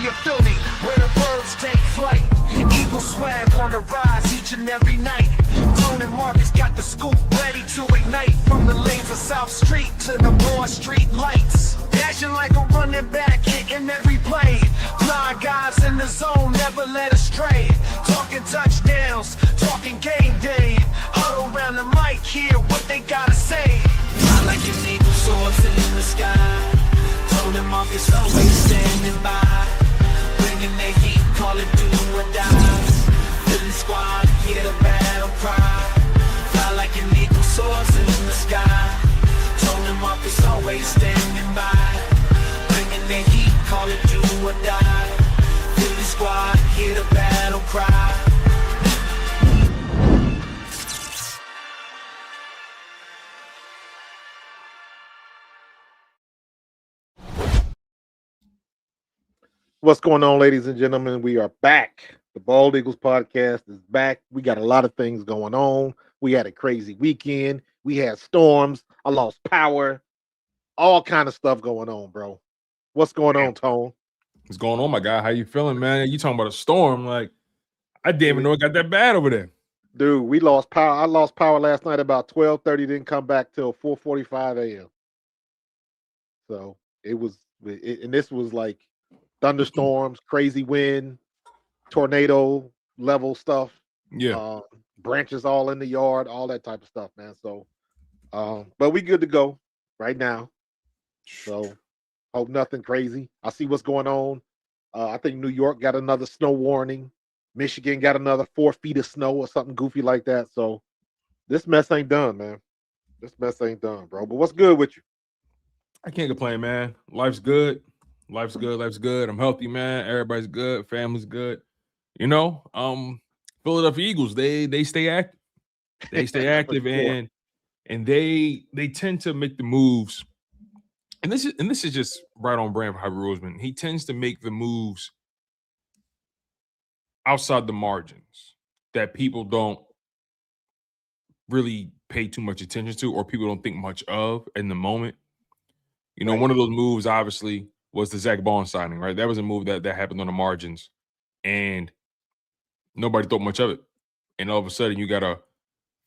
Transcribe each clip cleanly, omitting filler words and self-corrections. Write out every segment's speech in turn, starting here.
of Philly, where the birds take flight. Eagle swag on the rise each and every night. Tone and Markus got the scoop ready to ignite. From the lanes of South Street to the Broad Street lights. Dashing like a running back, hitting every play. Flying guys in the zone, never led astray. Talking touchdowns, talking game day. Huddle around the mic, hear what they gotta say. I like an eagle soaring in the sky. Tone and Markus always standing by. Bringing the heat, call it do or die. Philly squad, hear the battle cry. Fly like an eagle soaring in the sky. Tone and Markus always standing by. Bringing the heat, call it do or die. Philly squad, hear the battle cry. What's going on, ladies and gentlemen? We are back. The Bald Eagles podcast is back. We got a lot of things going on. We had a crazy weekend. We had storms. I lost power. All kind of stuff going on, bro. What's going on, Tone? What's going on, my guy? How you feeling, man? You talking about a storm? Like, I didn't even know it got that bad over there. Dude, we lost power. I lost power last night about 12:30. Didn't come back till 4:45 a.m. So and this was like thunderstorms, crazy wind, tornado level stuff. Yeah. Branches all in the yard, all that type of stuff, man. So, but we good to go right now. So, hope nothing crazy. I see what's going on. I think New York got another snow warning. Michigan got another 4 feet of snow or something goofy like that. So, this mess ain't done, man. This mess ain't done, bro. But what's good with you? I can't complain, man. Life's good. Life's good. Life's good. I'm healthy, man. Everybody's good. Family's good. You know, Philadelphia Eagles, they stay active. They stay active Sure. and they tend to make the moves. And this is just right on brand for Howie Roseman. He tends to make the moves outside the margins that people don't really pay too much attention to or people don't think much of in the moment. You know, Right. One of those moves, obviously, was the Zack Baun signing, right? That was a move that happened on the margins, and nobody thought much of it. And all of a sudden, you got a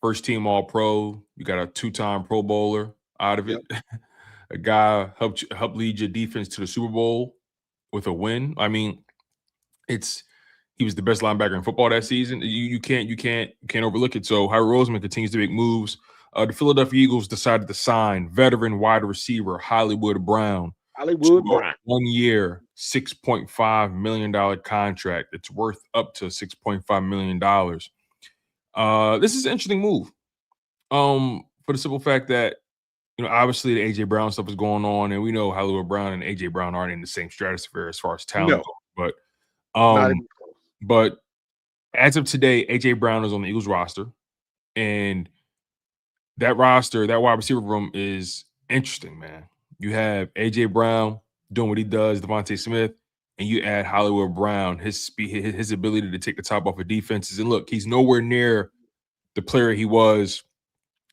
first-team All-Pro, you got a 2-time Pro Bowler out of it. Yep. A guy helped lead your defense to the Super Bowl with a win. I mean, he was the best linebacker in football that season. You can't overlook it. So Howie Roseman continues to make moves. The Philadelphia Eagles decided to sign veteran wide receiver Hollywood Brown. 1 year, $6.5 million contract. It's worth up to $6.5 million. This is an interesting move. For the simple fact that, you know, obviously the AJ Brown stuff is going on, and we know Hollywood Brown and AJ Brown aren't in the same stratosphere as far as talent goes. But as of today, AJ Brown is on the Eagles roster, and that roster, that wide receiver room is interesting, man. You have AJ Brown doing what he does, Devontae Smith, and you add Hollywood Brown, his speed, his ability to take the top off of defenses. And look, he's nowhere near the player he was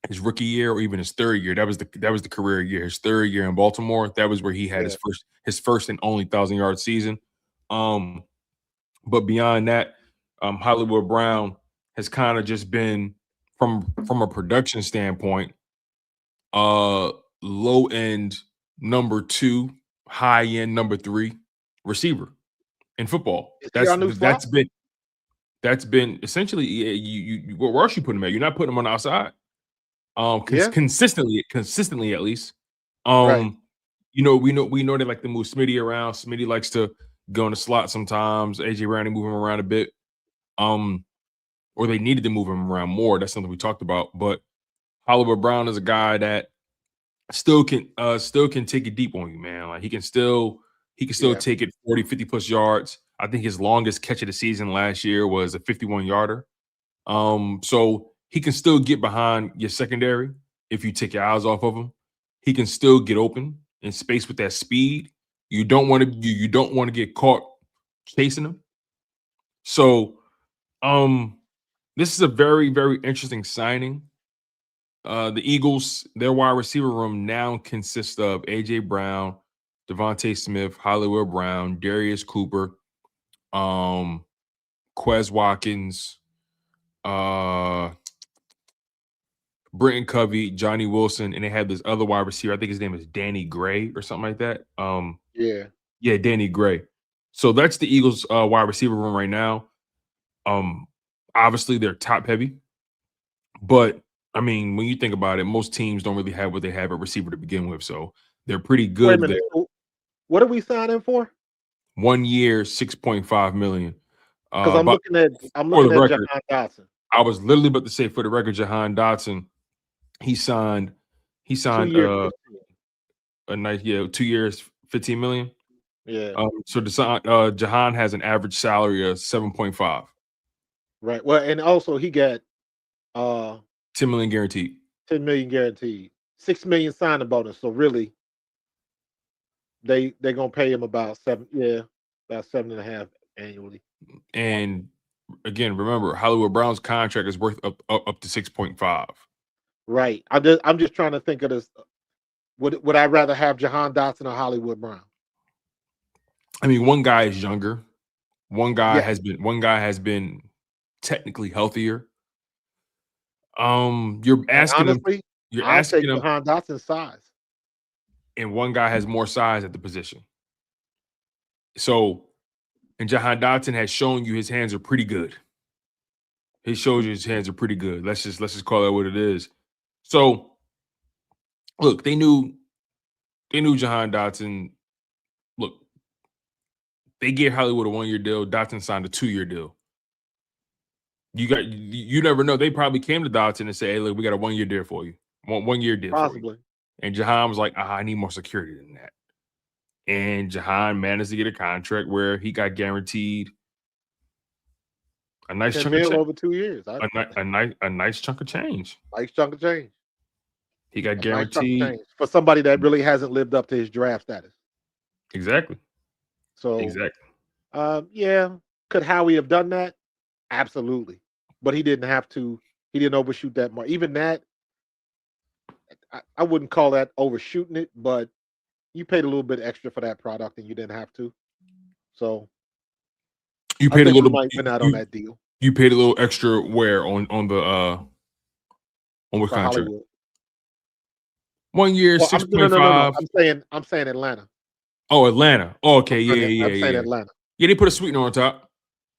his rookie year or even his third year. That was the career year. His third year in Baltimore, that was where he had his first and only 1,000-yard season. But beyond that, Hollywood Brown has kind of just been from a production standpoint, low end number 2, high end number 3 receiver in football. That's been essentially you where else you put him at? You're not putting him on the outside. Consistently at least. Right. You know, we know they like to move Smitty around. Smitty likes to go in the slot sometimes. AJ Brown, they move him around a bit. Or they needed to move him around more. That's something we talked about. But Hollywood Brown is a guy that still can take it deep on you, man. Like he can still take it 40, 50 plus yards. I think his longest catch of the season last year was a 51-yarder. So he can still get behind your secondary if you take your eyes off of him. He can still get open in space with that speed. You don't want to get caught chasing him. So this is a very, very interesting signing. The Eagles, their wide receiver room now consists of AJ Brown, Devontae Smith, Hollywood Brown, Darius Cooper, Quez Watkins, Brenton Covey, Johnny Wilson, and they had this other wide receiver. I think his name is Danny Gray or something like that. Yeah, Danny Gray. So that's the Eagles' wide receiver room right now. Obviously they're top heavy, but I mean, when you think about it, most teams don't really have what they have at receiver to begin with. So they're pretty good. Wait a minute. What are we signing for? 1 year, $6.5 million. Because I'm looking at Jahan Dotson. I was literally about to say, for the record, Jahan Dotson, he signed 2 years, a nice 2 years, $15 million. Yeah. So Jahan has an average salary of 7.5. Right. Well, and also he got 10 million guaranteed. 10 million guaranteed. 6 million signing bonus. So really, they're gonna pay him about about 7.5 annually. And again, remember, Hollywood Brown's contract is worth up to 6.5. Right. I'm just trying to think of this. Would I rather have Jahan Dotson or Hollywood Brown? I mean, one guy is younger. One guy has been technically healthier. You're asking honestly, I'll take Jahan Dotson's size. And one guy has more size at the position. So, and Jahan Dotson has shown you his hands are pretty good. He shows you his hands are pretty good. Let's just call that what it is. So, look, they knew Jahan Dotson. Look, they gave Hollywood a 1-year deal. Dotson signed a 2-year deal. You never know. They probably came to Dotson and said, "Hey, look, we got a 1-year deal for you. 1-year deal Possibly." for you. And Jahan was like, I need more security than that. And Jahan managed to get a contract where he got guaranteed a nice chunk of change over 2 years. A nice chunk of change. Nice chunk of change. He got guaranteed nice for somebody that really hasn't lived up to his draft status. Exactly. So exactly. Could Howie have done that? Absolutely. But he didn't have to. He didn't overshoot that much. Even that, I wouldn't call that overshooting it, but you paid a little bit extra for that product and you didn't have to. So you paid a little bit out on that deal. You paid a little extra where on what contract? Hollywood. 1 year, 6.5. No. I'm saying Atlanta. Oh, Atlanta. Oh, okay, yeah. I'm saying Atlanta. Yeah, they put a sweetener on top.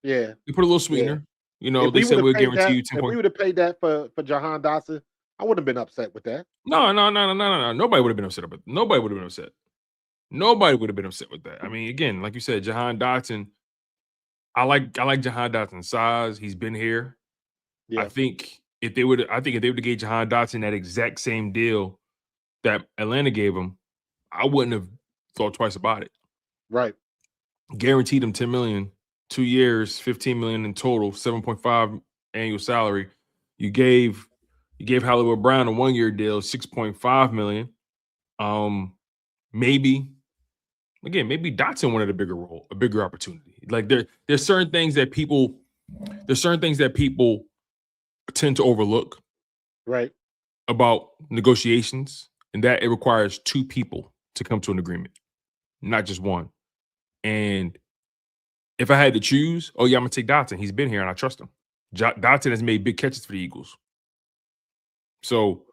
Yeah. They put a little sweetener. Yeah. You know, they said we'll guarantee you 10 If we would have paid that for Jahan Dotson, I wouldn't have been upset with that. No. Nobody would have been upset about it. Nobody would have been upset. Nobody would have been upset with that. I mean, again, like you said, Jahan Dotson, I like Jahan Dotson's size. He's been here. Yeah. I think if they would have gave Jahan Dotson that exact same deal that Atlanta gave him, I wouldn't have thought twice about it. Right. Guaranteed him 10 million, 2 years, 15 million in total, 7.5 annual salary. You gave Hollywood Brown a 1-year deal, 6.5 million. Maybe Dotson wanted a bigger opportunity. Like there's certain things that people tend to overlook, right, about negotiations, and that it requires 2 people to come to an agreement, not just one. And if I had to choose, I'm gonna take Dotson. He's been here and I trust him. Dotson has made big catches for the Eagles. So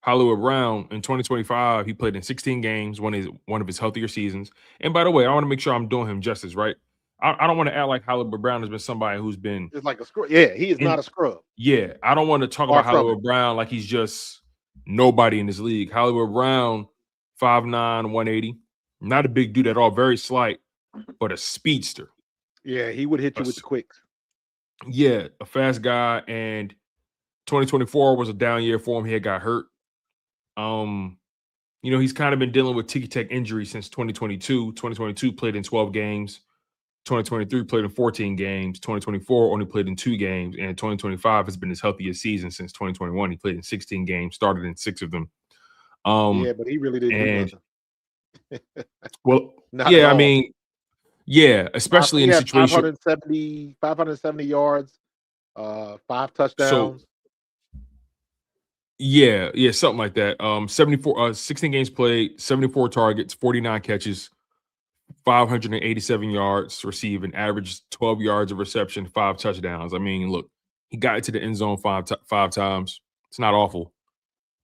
Hollywood Brown in 2025, he played in 16 games, one of his healthier seasons. And by the way, I want to make sure I'm doing him justice, right? I don't want to act like Hollywood Brown has been somebody who's been just like a scrub. Yeah, he is not a scrub. Yeah, I don't want to talk about Hollywood Brown like he's just nobody in this league. Hollywood Brown, 5'9", 180, not a big dude at all, very slight, but a speedster. Yeah, he would hit you with the quicks. Yeah, a fast guy. And 2024 was a down year for him. He had got hurt. He's kind of been dealing with ticky-tack injuries since 2022. 2022 played in 12 games. 2023 played in 14 games. 2024 only played in 2 games. And 2025 has been his healthiest season since 2021. He played in 16 games, started in 6 of them. But he really didn't do nothing. Well, I mean, especially in a situation. 570 yards, 5 touchdowns. So, something like that. 16 games played, 74 targets, 49 catches, 587 yards receiving, average 12 yards of reception, 5 touchdowns. I mean, look, he got into the end zone five times. It's not awful.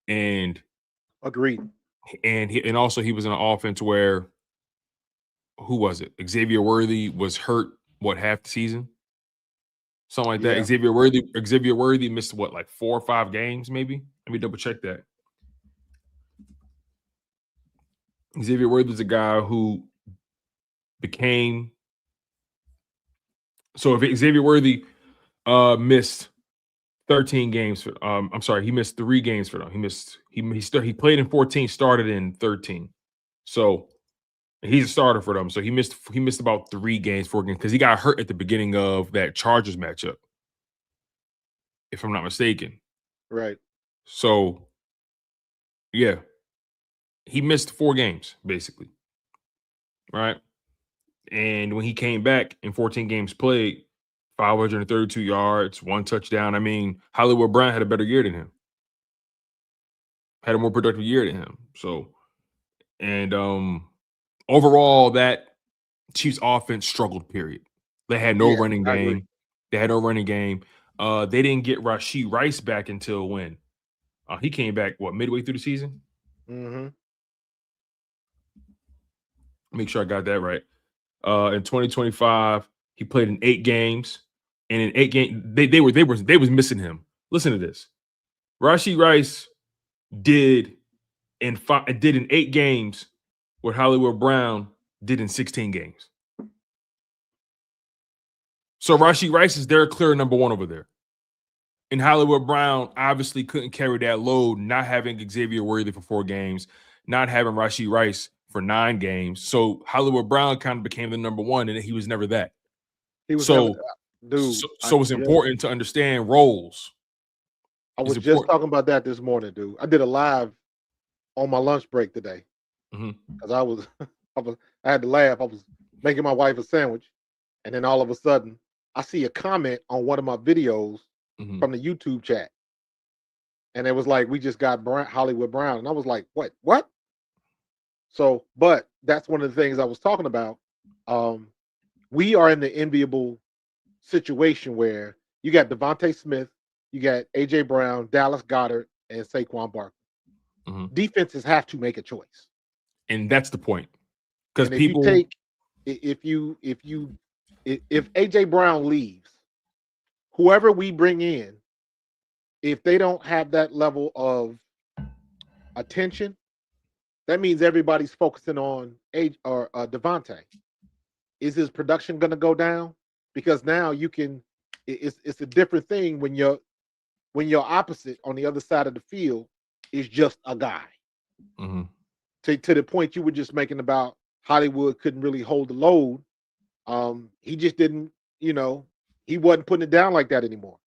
And agreed. And also he was in an offense where, who was it? Xavier Worthy was hurt half the season? Something like that. Yeah. Xavier Worthy missed like 4 or 5 games, maybe? Let me double check that. Xavier Worthy was a guy who became, so if Xavier Worthy missed 13 games for I'm sorry, he missed 3 games for them. He played in 14, started in 13. So he's a starter for them. So he missed about 3 games, 4 games, because he got hurt at the beginning of that Chargers matchup, if I'm not mistaken. Right. So yeah, he missed 4 games basically. Right. And when he came back in 14 games played, 532 yards, 1 touchdown. I mean, Hollywood Brown had a better year than him. Had a more productive year than him. So, and overall, that Chiefs offense struggled, period. They had no running game. They had no running game. They didn't get Rashee Rice back until when? He came back, midway through the season? Mm-hmm. Make sure I got that right. In 2025, he played in 8 games. And in 8 games, they was missing him. Listen to this. Rashee Rice did in 8 games what Hollywood Brown did in 16 games. So Rashee Rice is their clear number 1 over there. And Hollywood Brown obviously couldn't carry that load, not having Xavier Worthy for 4 games, not having Rashee Rice for 9 games. So Hollywood Brown kind of became the number 1, and he was never that. He was so never, dude. So it's important to understand roles. I was just talking about that this morning, dude. I did a live on my lunch break today because I had to laugh. I was making my wife a sandwich, and then all of a sudden, I see a comment on one of my videos from the YouTube chat, and it was like, "We just got Hollywood Brown," and I was like, "What?" So, but that's one of the things I was talking about. We are in the enviable situation where you got Devontae Smith, you got AJ Brown, Dallas Goddard, and Saquon Barkley. Defenses have to make a choice, and that's the point. Because if AJ Brown leaves, whoever we bring in, if they don't have that level of attention, that means everybody's focusing on Devontae. Is his production going to go down? Because now it's a different thing when your opposite on the other side of the field is just a guy. To the point you were just making about Hollywood couldn't really hold the load. He just didn't, he wasn't putting it down like that anymore.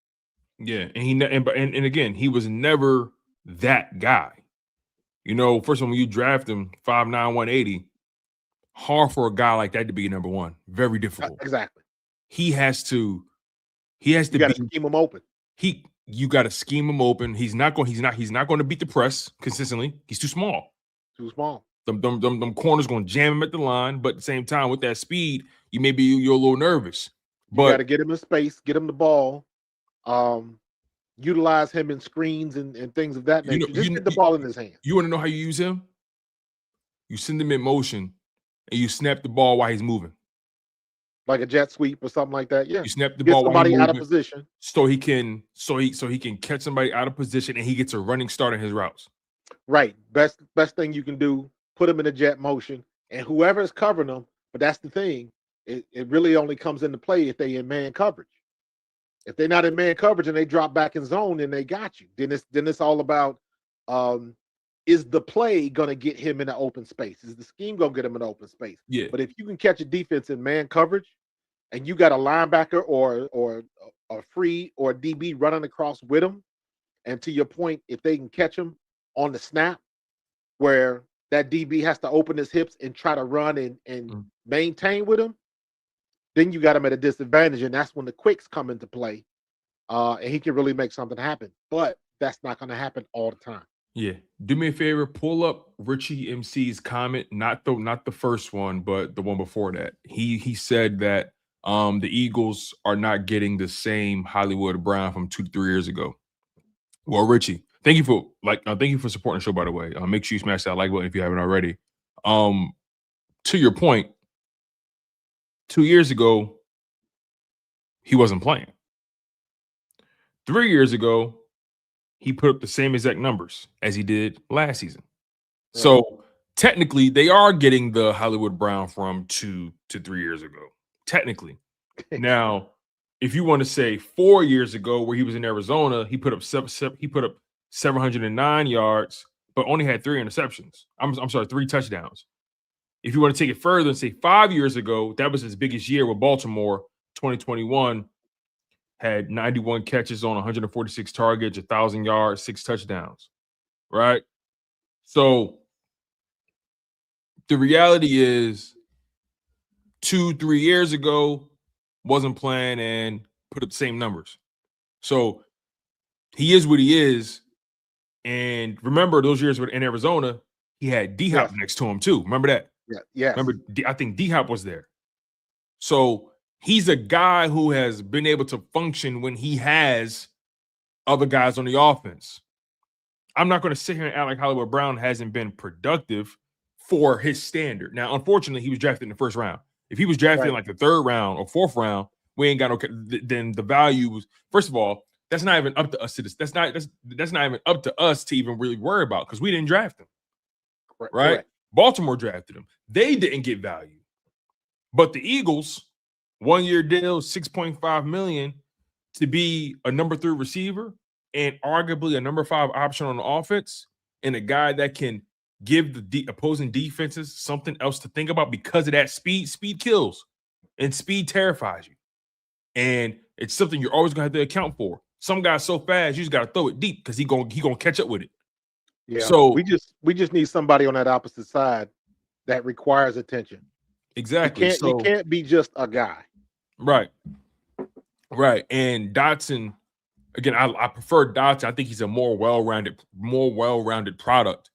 Yeah, and again, he was never that guy. First of all, when you draft him 5'9", 180, hard for a guy like that to be number 1. Very difficult. Exactly. He has to you got to scheme him open. You got to scheme him open. He's not going to beat the press consistently. He's too small. Too small. Them corners going to jam him at the line, but at the same time, with that speed, you're a little nervous. But you got to get him in space, get him the ball, utilize him in screens and things of that nature. Just get the ball in his hand. You want to know how you use him? You send him in motion, and you snap the ball while he's moving, like a jet sweep or something like that. Yeah, you snap the ball while he's moving, out of position, so he can catch somebody out of position, and he gets a running start in his routes. Right. Best thing you can do. Put him in a jet motion, and whoever is covering them. But that's the thing. It really only comes into play if they in man coverage. If they're not in man coverage and they drop back in zone, then they got you. Then it's all about is the play going to get him in an open space? Is the scheme going to get him in an open space? Yeah. But if you can catch a defense in man coverage, and you got a linebacker or a free or a DB running across with him, and to your point, if they can catch him on the snap, where that DB has to open his hips and try to run and maintain with him, then you got him at a disadvantage, and that's when the quicks come into play, and he can really make something happen. But that's not going to happen all the time. Yeah. Do me a favor, pull up Richie MC's comment, not the first one, but the one before that. He said that the Eagles are not getting the same Hollywood Brown from 2 to 3 years ago. Well, Richie, thank you for supporting the show, by the way. Make sure you smash that like button if you haven't already. To your point, 2 years ago, he wasn't playing. 3 years ago, he put up the same exact numbers as he did last season. Right. So technically, they are getting the Hollywood Brown from 2 to 3 years ago. Technically. Now, if you want to say 4 years ago, where he was in Arizona, he put up 709 yards, but only had 3 interceptions. I'm sorry, 3 touchdowns. If you want to take it further and say 5 years ago, that was his biggest year with Baltimore, 2021. Had 91 catches on 146 targets, 1,000 yards, 6 touchdowns, right? So the reality is 2-3 years ago, wasn't playing and put up the same numbers. So he is what he is. And remember those years in Arizona, he had D-Hop next to him too. Remember that? Yeah. Remember, I think D-Hop was there. So he's a guy who has been able to function when he has other guys on the offense. I'm not going to sit here and act like Hollywood Brown hasn't been productive for his standard. Now, unfortunately, he was drafted in the first round. If he was drafted in like the 3rd round or 4th round, we ain't got no. Then the value was, first of all, that's not even up to us to this. That's not even up to us to even really worry about because we didn't draft him. Right? Correct. Baltimore drafted him. They didn't get value, but the Eagles, 1-year deal, $6.5 million to be a number 3 receiver and arguably a number 5 option on the offense, and a guy that can give the opposing defenses something else to think about because of that speed. Speed kills, and speed terrifies you, and it's something you're always gonna have to account for. Some guy's so fast, you just gotta throw it deep because he gonna catch up with it. Yeah. So we just need somebody on that opposite side that requires attention. Exactly. He can't be just a guy. Right. And Dotson, again, I prefer Dotson. I think he's a more well-rounded product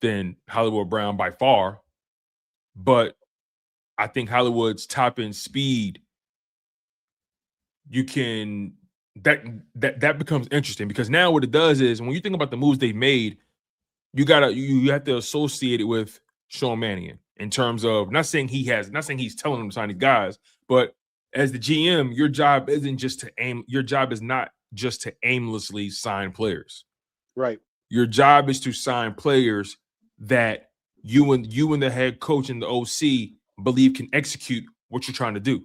than Hollywood Brown by far. But I think Hollywood's top end speed, that becomes interesting because now what it does is when you think about the moves they've made, you have to associate it with Sean Mannion in terms of not saying he's telling them to sign these guys, but as the GM, your job is not just to aimlessly sign players. Right. Your job is to sign players that you and the head coach and the OC believe can execute what you're trying to do.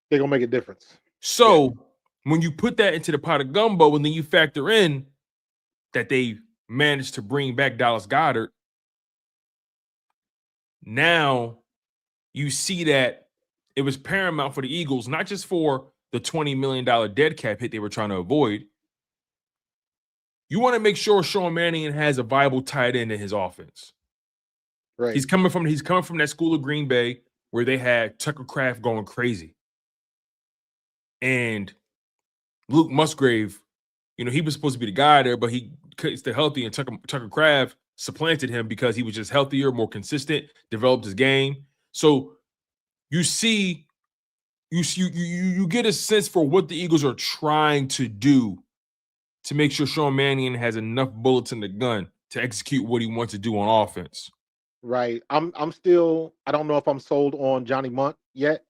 They're gonna make a difference. So when you put that into the pot of gumbo, and then you factor in that they managed to bring back Dallas Goedert, now you see that it was paramount for the Eagles, not just for the $20 million dead cap hit they were trying to avoid. You want to make sure Sean Mannion has a viable tight end in his offense. Right. He's coming from that school of Green Bay where they had Tucker Kraft going crazy. And Luke Musgrave, he was supposed to be the guy there, but he couldn't stay healthy, and Tucker Kraft supplanted him because he was just healthier, more consistent, developed his game. So you get a sense for what the Eagles are trying to do to make sure Sean Mannion has enough bullets in the gun to execute what he wants to do on offense. Right. I'm still, I don't know if I'm sold on Johnny Munt yet,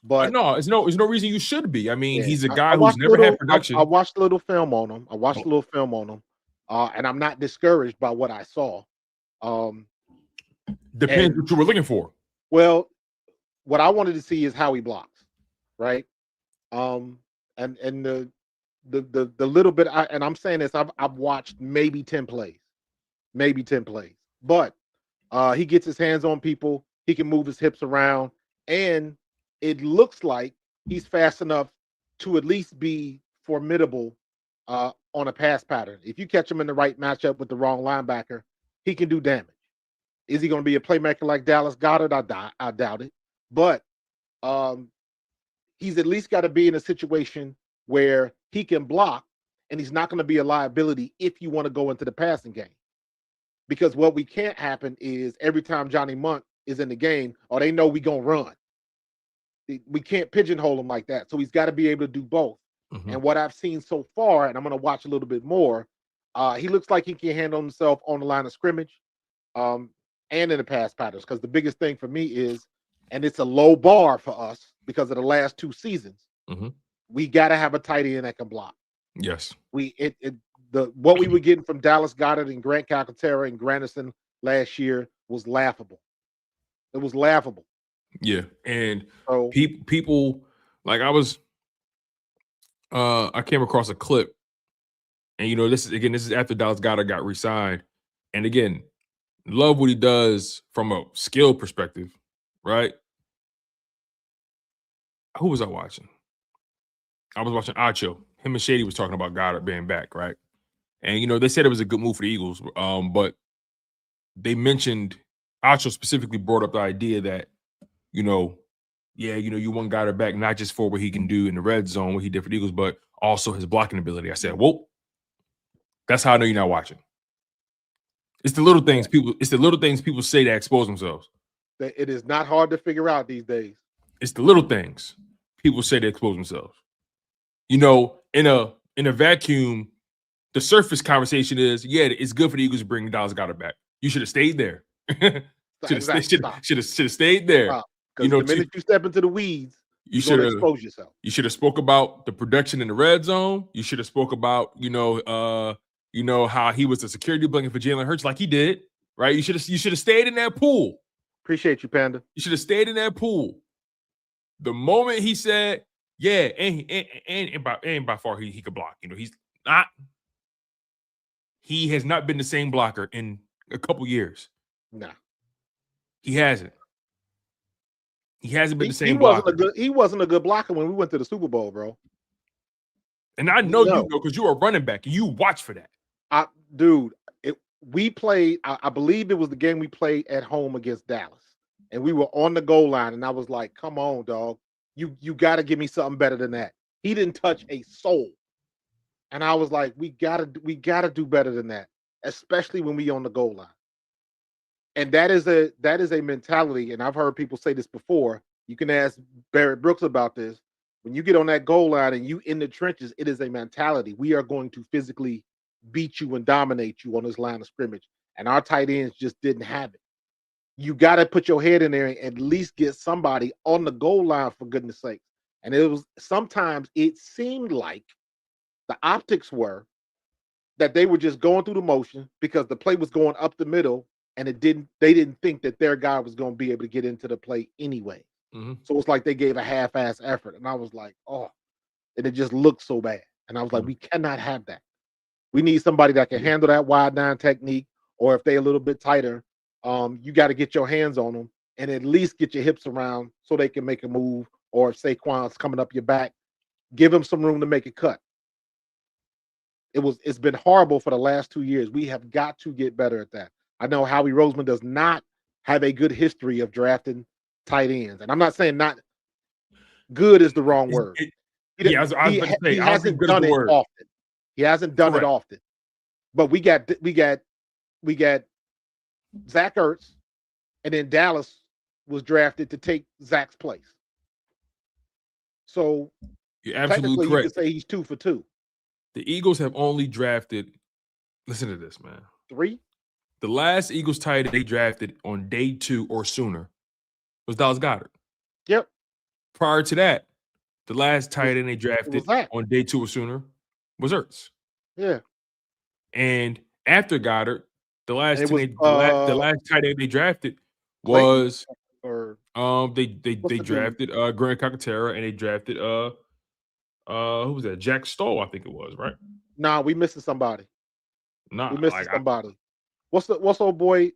but no, there's no reason you should be. I mean, he's a guy who's never had production. I watched a little film on him. And I'm not discouraged by what I saw. Depends what you were looking for. Well, what I wanted to see is how he blocks, right? And the little bit, and I'm saying this, I've watched maybe 10 plays, but he gets his hands on people. He can move his hips around, and it looks like he's fast enough to at least be formidable on a pass pattern. If you catch him in the right matchup with the wrong linebacker, he can do damage. Is he going to be a playmaker like Dallas Goddard? I doubt it. But he's at least got to be in a situation where he can block and he's not going to be a liability if you want to go into the passing game. Because what we can't happen is every time Johnny Munt is in the game, or they know we going to run. We can't pigeonhole him like that. So he's got to be able to do both. Mm-hmm. And what I've seen so far, and I'm going to watch a little bit more, he looks like he can handle himself on the line of scrimmage and in the pass patterns. Because the biggest thing for me is, and it's a low bar for us because of the last 2 seasons, we got to have a tight end that can block. Yes. What we were getting from Dallas Goddard and Grant Calcaterra and Granderson last year was laughable. It was laughable. Yeah, and so, people like I came across a clip, and this is after Dallas Goedert got re-signed, and again, love what he does from a skill perspective, right? Who was I watching? I was watching Acho. Him and Shady was talking about Goddard being back, right? And they said it was a good move for the Eagles, but they mentioned Acho specifically brought up the idea that you want Goddard back not just for what he can do in the red zone, what he did for the Eagles, but also his blocking ability. I said, whoa, that's how I know you're not watching. It's the little things people say that expose themselves. It is not hard to figure out these days. It's the little things people say to expose themselves. In a vacuum, the surface conversation is, yeah, it's good for the Eagles to bring Dallas Goedert back. You should have stayed there. Should have stayed there. The minute you step into the weeds, you should expose yourself. You should have spoke about the production in the red zone. You should have spoke about how he was the security blanket for Jalen Hurts, like he did, right? You should have stayed in that pool. Appreciate you, Panda. You should have stayed in that pool. The moment he said, "Yeah," and by far he could block. He's not. He has not been the same blocker in a couple years. Nah, he hasn't. He hasn't been the same blocker. He wasn't a good blocker when we went to the Super Bowl, bro. And I know you know because you are a running back and you watch for that. We played, I believe it was the game we played at home against Dallas. And we were on the goal line, and I was like, come on, dog. You got to give me something better than that. He didn't touch a soul. And I was like, we gotta do better than that, especially when we on the goal line. And that is a mentality, and I've heard people say this before. You can ask Barrett Brooks about this. When you get on that goal line and you in the trenches, it is a mentality. We are going to physically beat you and dominate you on this line of scrimmage. And our tight ends just didn't have it. You got to put your head in there and at least get somebody on the goal line, for goodness sake. And sometimes it seemed like the optics were that they were just going through the motion because the play was going up the middle, and they didn't think that their guy was going to be able to get into the play anyway. Mm-hmm. So it's like they gave a half-ass effort. And I was like, oh, and it just looked so bad. And I was like, we cannot have that. We need somebody that can handle that wide nine technique, or if they're a little bit tighter, you got to get your hands on them and at least get your hips around so they can make a move. Or if Saquon's coming up your back, give him some room to make a cut. It's been horrible for the last 2 years. We have got to get better at that. I know Howie Roseman does not have a good history of drafting tight ends. And I'm not saying not good is the wrong word. He hasn't done it often. He hasn't done it often. But we got Zach Ertz, and then Dallas was drafted to take Zach's place. So you're absolutely correct. You can say he's 2 for 2. The Eagles have only drafted, listen to this, man. 3? The last Eagles tight end they drafted on day 2 or sooner was Dallas Goedert. Yep. Prior to that, the last tight end they drafted on day 2 or sooner was Ertz. Yeah. And after Goddard, the last tight end they drafted was they drafted Grant Calcaterra, and they drafted who was that? Jack Stoll, I think it was, right? Nah, we missing somebody. Nah, we missing somebody. What's old boy?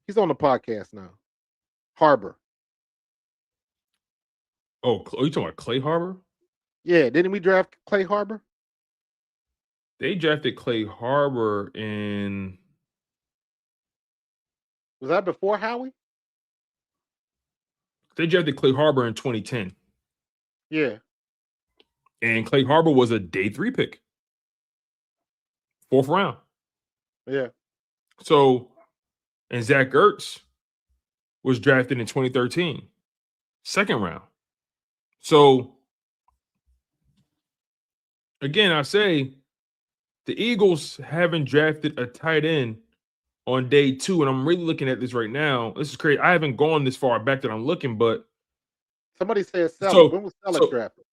He's on the podcast now. Harbor. Oh, are you talking about Clay Harbor? Yeah, didn't we draft Clay Harbor? They drafted Clay Harbor in. Was that before Howie? They drafted Clay Harbor in 2010. Yeah. And Clay Harbor was a day 3 pick. 4th round. Yeah. So, and Zach Ertz was drafted in 2013. 2nd round. So, again, I say the Eagles haven't drafted a tight end on day 2, and I'm really looking at this right now. This is crazy. I haven't gone this far back that I'm looking, but Somebody said Selleck. So- When was Selleck so- drafted?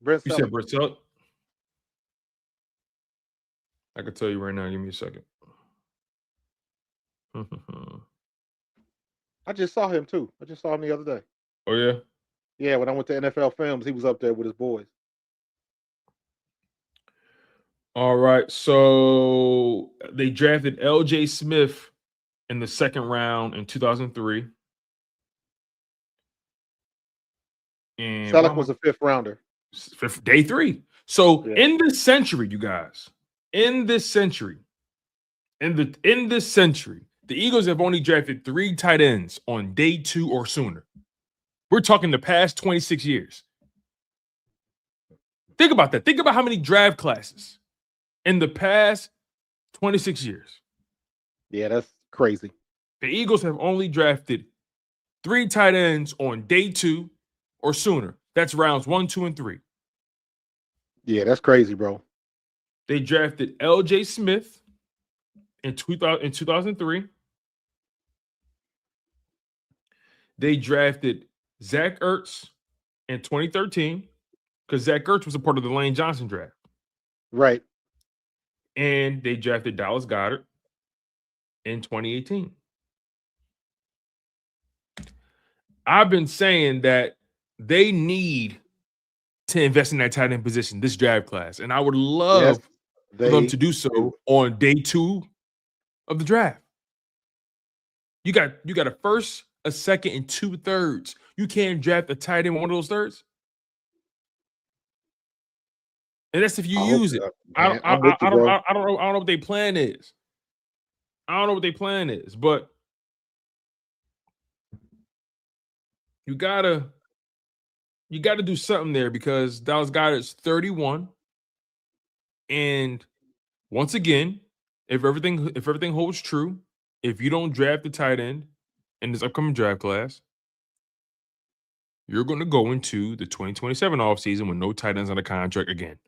Brent you Selleck. said Brett Selleck? I can tell you right now. Give me a second. I just saw him too. I just saw him the other day. Oh, yeah? Yeah, when I went to NFL Films, he was up there with his boys. All right. So they drafted L.J. Smith in the 2nd round in 2003. And Selleck was a 5th rounder. day 3. So Yeah. in this century, you guys, in this century, the Eagles have only drafted 3 tight ends on day 2 or sooner. We're talking the past 26 years. Think about that. Think about how many draft classes in the past 26 years. Yeah, that's crazy. The Eagles have only drafted 3 tight ends on day 2 or sooner. That's rounds 1, 2, and 3. Yeah, that's crazy, bro. They drafted L.J. Smith in 2003. They drafted Zach Ertz in 2013 because Zach Ertz was a part of the Lane Johnson draft. Right. And they drafted Dallas Goddard in 2018. I've been saying that they need to invest in that tight end position, this draft class. And I would love for them to do so on day 2 of the draft. You got a 1st, a 2nd, and 2 thirds. You can't draft a tight end one of those thirds. And that's if you use it. I don't know what their plan is. I don't know what their plan is, but you gotta do something there because Dallas Goedert's 31. And once again, if everything holds true, if you don't draft the tight end in this upcoming draft class, you're going to go into the 2027 offseason with no tight ends on the contract again.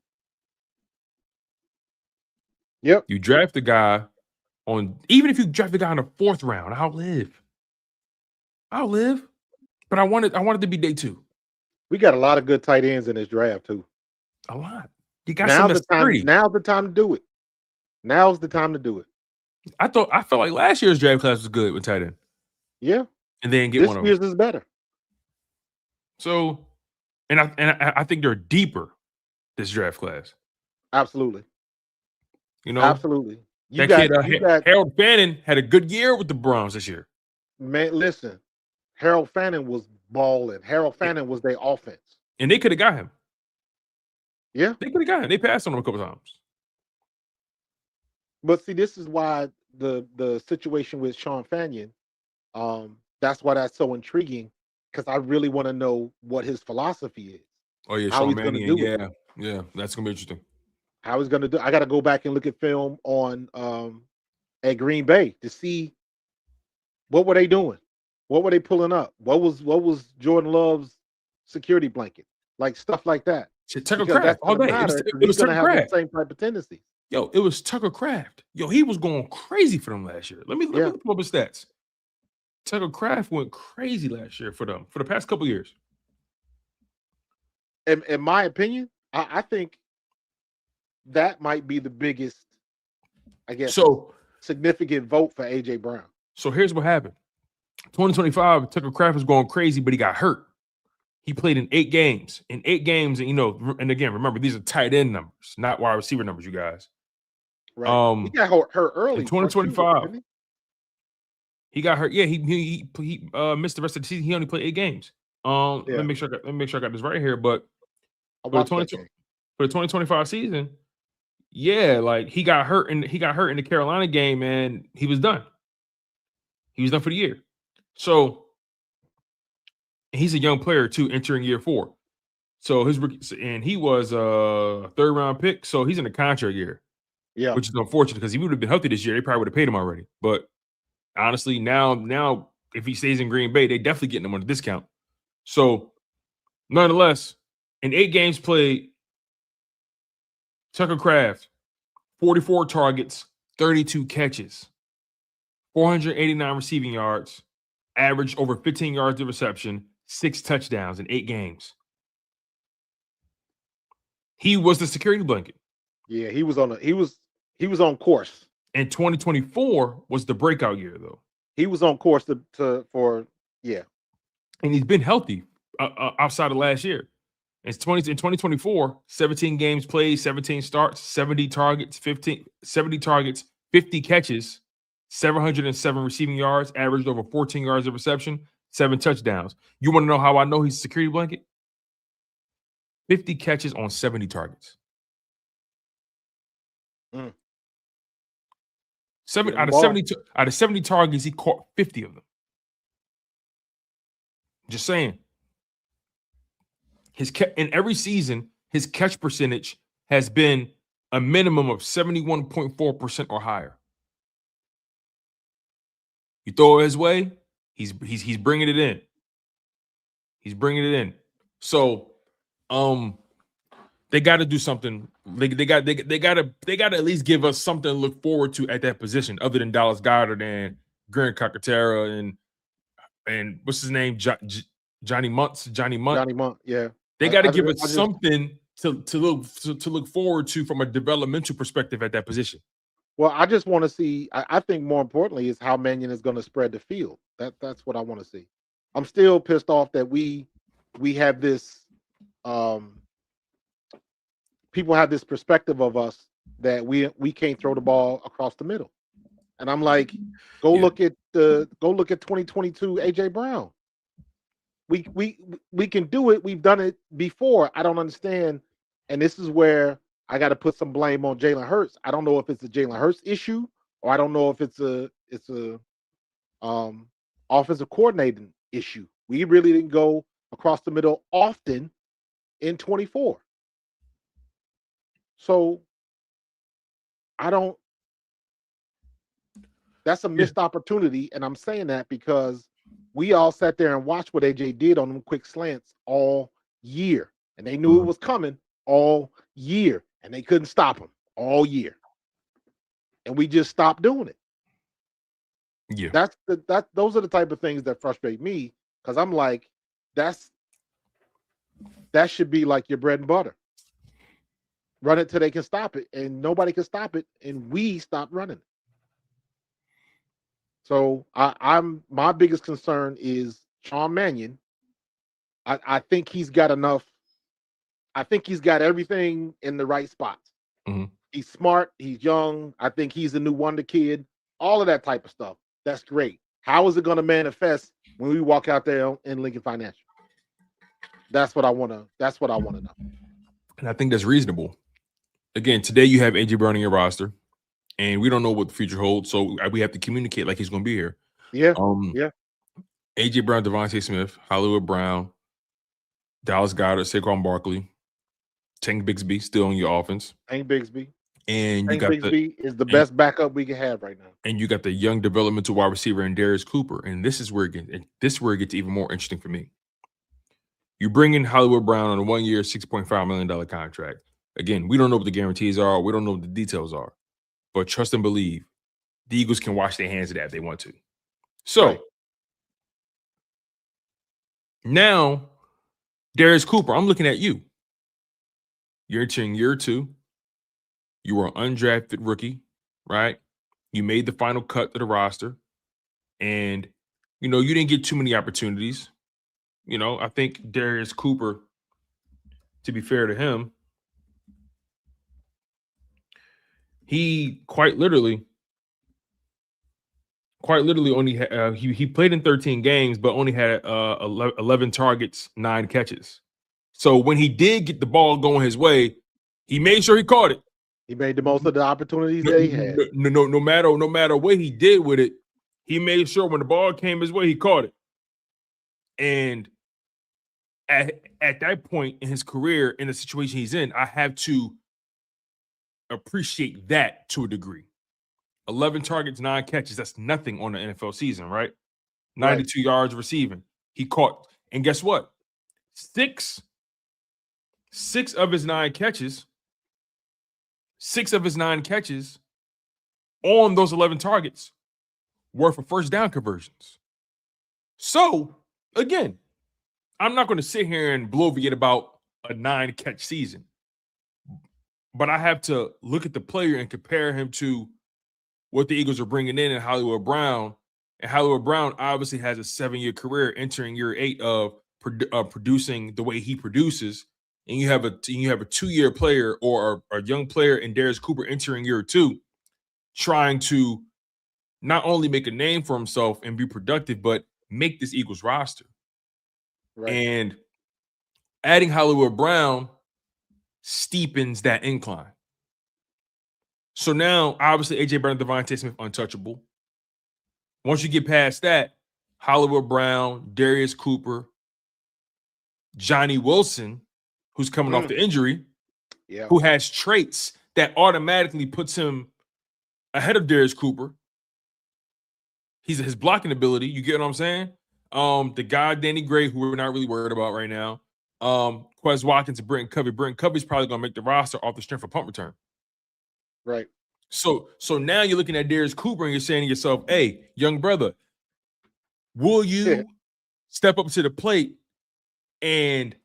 Yep. You draft the guy even if you draft the guy in the 4th round, I'll live. But I want it to be day 2. We got a lot of good tight ends in this draft too. A lot. You got Now's some the that's time. 30. Now's the time to do it. Now's the time to do it. I felt like last year's draft class was good with tight end. Yeah. And they didn't get This one of year's them. is better. So, and I think they're deeper this draft class. Absolutely. You know, Absolutely. Harold Fannin had a good year with the Browns this year. Man, listen, Harold Fannin was balling. Harold Fannin was their offense. And they could have got him. Yeah. They could have got him. They passed on him a couple times. But see, this is why the situation with Sean Fannin, that's why that's so intriguing, because I really want to know what his philosophy is. Oh, yeah, How Sean he's gonna Mannion. do it. Yeah, that's going to be interesting. How he's going to do. I got to go back and look at film on at Green Bay to see what were they doing, what were they pulling up, what was Jordan Love's security blanket, like stuff like that. Tucker Because Kraft all day. It was going Tucker to have Kraft. the same type of tendencies. Yo, it was Tucker Kraft. Yo, he was going crazy for them last year. Let me pull up his stats. Tucker Kraft went crazy last year for them for the past couple years. In my opinion, I think that might be the biggest, I guess, significant vote for AJ Brown. So here's what happened. 2025, Tucker Kraft was going crazy, but he got hurt. He played in 8 games. In 8 games, and again, remember, these are tight end numbers, not wide receiver numbers, you guys. Right. He got hurt early. In 2025. He got hurt. Yeah, he missed the rest of the season. He only played 8 games. Let me make sure I got this right here. But for the 2025 season, yeah, like he got hurt in the Carolina game, and he was done. He was done for the year. So he's a young player too, entering year 4. So his rookie, and he was a 3rd-round pick, so he's in a contract year. Yeah. Which is unfortunate because he would have been healthy this year. They probably would have paid him already. But honestly, now if he stays in Green Bay, they definitely getting him on a discount. So, nonetheless, in 8 games played, Tucker Kraft, 44 targets, 32 catches, 489 receiving yards, averaged over 15 yards of reception, 6 touchdowns in 8 games. He was the security blanket. Yeah, he was on course. And 2024 was the breakout year, though. He was on course and he's been healthy outside of last year. In 2024, 17 games played, 17 starts, 70 targets, 50 catches, 707 receiving yards, averaged over 14 yards of reception, 7 touchdowns. You want to know how I know he's a security blanket? 50 catches on 70 targets. Mm. Out of 70 targets, he caught 50 of them. Just saying. In every season, his catch percentage has been a minimum of 71.4% or higher. You throw it his way, he's bringing it in. He's bringing it in. So, they got to do something. They got to at least give us something to look forward to at that position, other than Dallas Goddard and Grant Cockatera and what's his name, Johnny Munt. Yeah. They got to give us something to look forward to from a developmental perspective at that position. Well, I just want to see. I think more importantly is how Mannion is going to spread the field. That's what I want to see. I'm still pissed off that we have this. People have this perspective of us that we can't throw the ball across the middle, and I'm like, look at 2022 AJ Brown. We can do it. We've done it before. I don't understand, and this is where I got to put some blame on Jalen Hurts. I don't know if it's a Jalen Hurts issue, or I don't know if it's a offensive coordinating issue. We really didn't go across the middle often in 24. So that's a missed opportunity. And I'm saying that because we all sat there and watched what AJ did on them quick slants all year. And they knew it was coming all year. And they couldn't stop him all year. And we just stopped doing it. Yeah. Those are the type of things that frustrate me, because I'm like, that should be like your bread and butter. Run it till they can stop it, and nobody can stop it, and we stop running it. So my biggest concern is Sean Mannion. I think he's got enough. I think he's got everything in the right spots. Mm-hmm. He's smart. He's young. I think he's a new wonder kid. All of that type of stuff. That's great. How is it going to manifest when we walk out there in Lincoln Financial? That's what I want to know. And I think that's reasonable. Again, today you have AJ Brown in your roster, and we don't know what the future holds, so we have to communicate like he's going to be here. Yeah. AJ Brown, Devontae Smith, Hollywood Brown, Dallas Goedert, Saquon Barkley, Tank Bigsby still on your offense. Tank Bigsby. And Tank Bigsby is the best backup we can have right now. And you got the young developmental wide receiver in Darius Cooper, and this is where it gets even more interesting for me. You bring in Hollywood Brown on a 1-year, $6.5 million contract. Again, we don't know what the guarantees are. We don't know what the details are. But trust and believe, the Eagles can wash their hands of that if they want to. So, Now, Darius Cooper, I'm looking at you. You're entering year 2. You were an undrafted rookie, right? You made the final cut to the roster. And, you didn't get too many opportunities. I think Darius Cooper, to be fair to him, he quite literally only had, he played in 13 games, but only had 11 targets, 9 catches. So when he did get the ball going his way, he made sure he caught it. He made the most of the opportunities that he had. No matter what he did with it, he made sure when the ball came his way, he caught it. And at that point in his career, in the situation he's in, I have to appreciate that to a degree. 11 targets, 9 catches. That's nothing on the NFL season, right? 92 yards receiving. He caught, and guess what? Six of his 9 catches on those 11 targets were for first down conversions. So, again, I'm not going to sit here and bloviate about a 9-catch season, but I have to look at the player and compare him to what the Eagles are bringing in Hollywood Brown. And Hollywood Brown obviously has a 7-year career, entering year 8 of producing the way he produces. And you have a 2-year player or a young player in Darius Cooper entering year 2, trying to not only make a name for himself and be productive, but make this Eagles roster. Right. And adding Hollywood Brown steepens that incline. So now, obviously, A.J. Brown, Devontae Smith, untouchable. Once you get past that, Hollywood Brown, Darius Cooper, Johnny Wilson, who's coming off the injury, who has traits that automatically puts him ahead of Darius Cooper. His blocking ability, you get what I'm saying? The guy, Danny Gray, who we're not really worried about right now. Quez Watkins and Brenton Covey. Brenton Covey's probably going to make the roster off the strength of punt return. Right. So now you're looking at Darius Cooper and you're saying to yourself, hey, young brother, will you step up to the plate and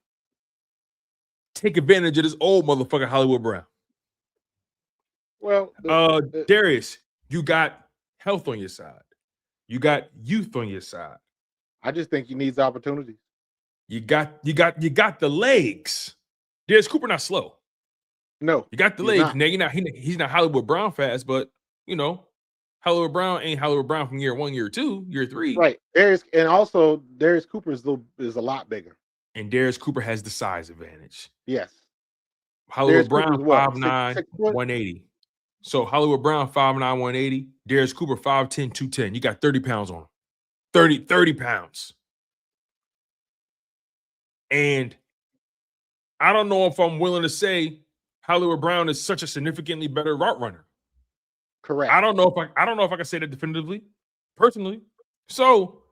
take advantage of this old motherfucker Hollywood Brown? Well, Darius, you got health on your side. You got youth on your side. I just think he needs opportunities. You got the legs. Darius Cooper not slow. No, you got the legs. Now he's not Hollywood Brown fast, but Hollywood Brown ain't Hollywood Brown from year 1, year 2, year 3. Right. Darius Cooper is a lot bigger. And Darius Cooper has the size advantage. Yes. Hollywood Brown 5'9", 180. So Hollywood Brown 5'9", 180. Darius Cooper 5'10", 210. You got 30 pounds on him. 30 pounds. And I don't know if I'm willing to say Hollywood Brown is such a significantly better route runner. Correct. I don't know if I can say that definitively, personally. So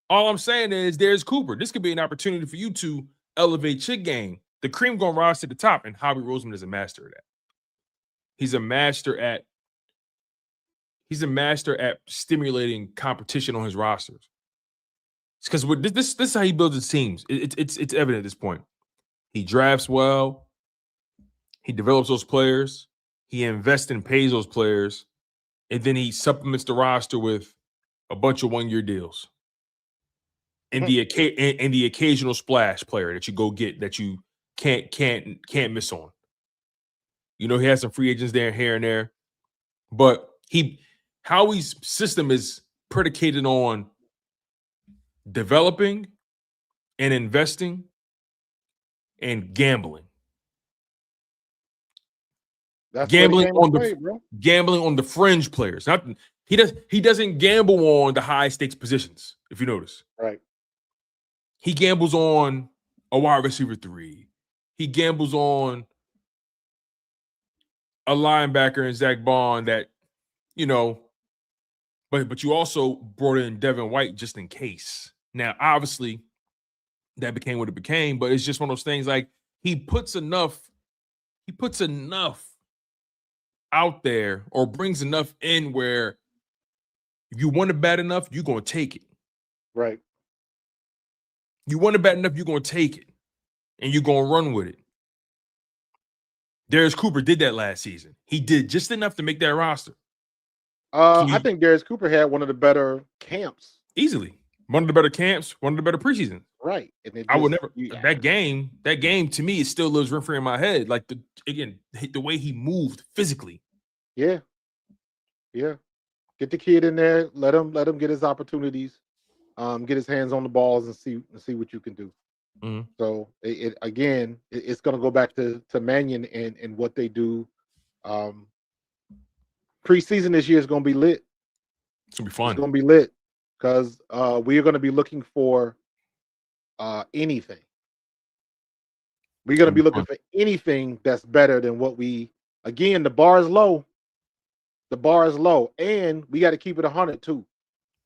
all I'm saying is Darius Cooper, this could be an opportunity for you to elevate your game. The cream gonna rise to the top, and Howie Roseman is a master of that. He's a master at stimulating competition on his rosters. Because this is how he builds his teams. It's evident at this point. He drafts well. He develops those players. He invests and pays those players. And then he supplements the roster with a bunch of 1-year deals. And the occasional splash player that you go get that you can't miss on. He has some free agents there, here and there. But Howie's system is predicated on developing and investing and gambling. That's gambling on the fringe players. He doesn't gamble on the high stakes positions, if you notice. Right. He gambles on a wide receiver 3. He gambles on a linebacker in Zack Baun that, but you also brought in Devin White just in case. Now, obviously, that became what it became, but it's just one of those things like he puts enough out there or brings enough in where if you want it bad enough, you're going to take it. Right. You want it bad enough, you're going to take it, and you're going to run with it. Darius Cooper did that last season. He did just enough to make that roster. I think Darius Cooper had one of the better camps. Easily. One of the better camps, one of the better preseasons. Right. And I would never that game to me, it still lives rent-free in my head. Like the way he moved physically. Yeah. Yeah. Get the kid in there, let him get his opportunities, get his hands on the balls and see what you can do. Mm-hmm. So it's gonna go back to Mannion and what they do. Preseason this year is gonna be lit. It's gonna be fun. It's gonna be lit because we are gonna be looking for anything. We're going to be looking for anything that's better than what we. Again, the bar is low. The bar is low, and we got to keep it 100 too,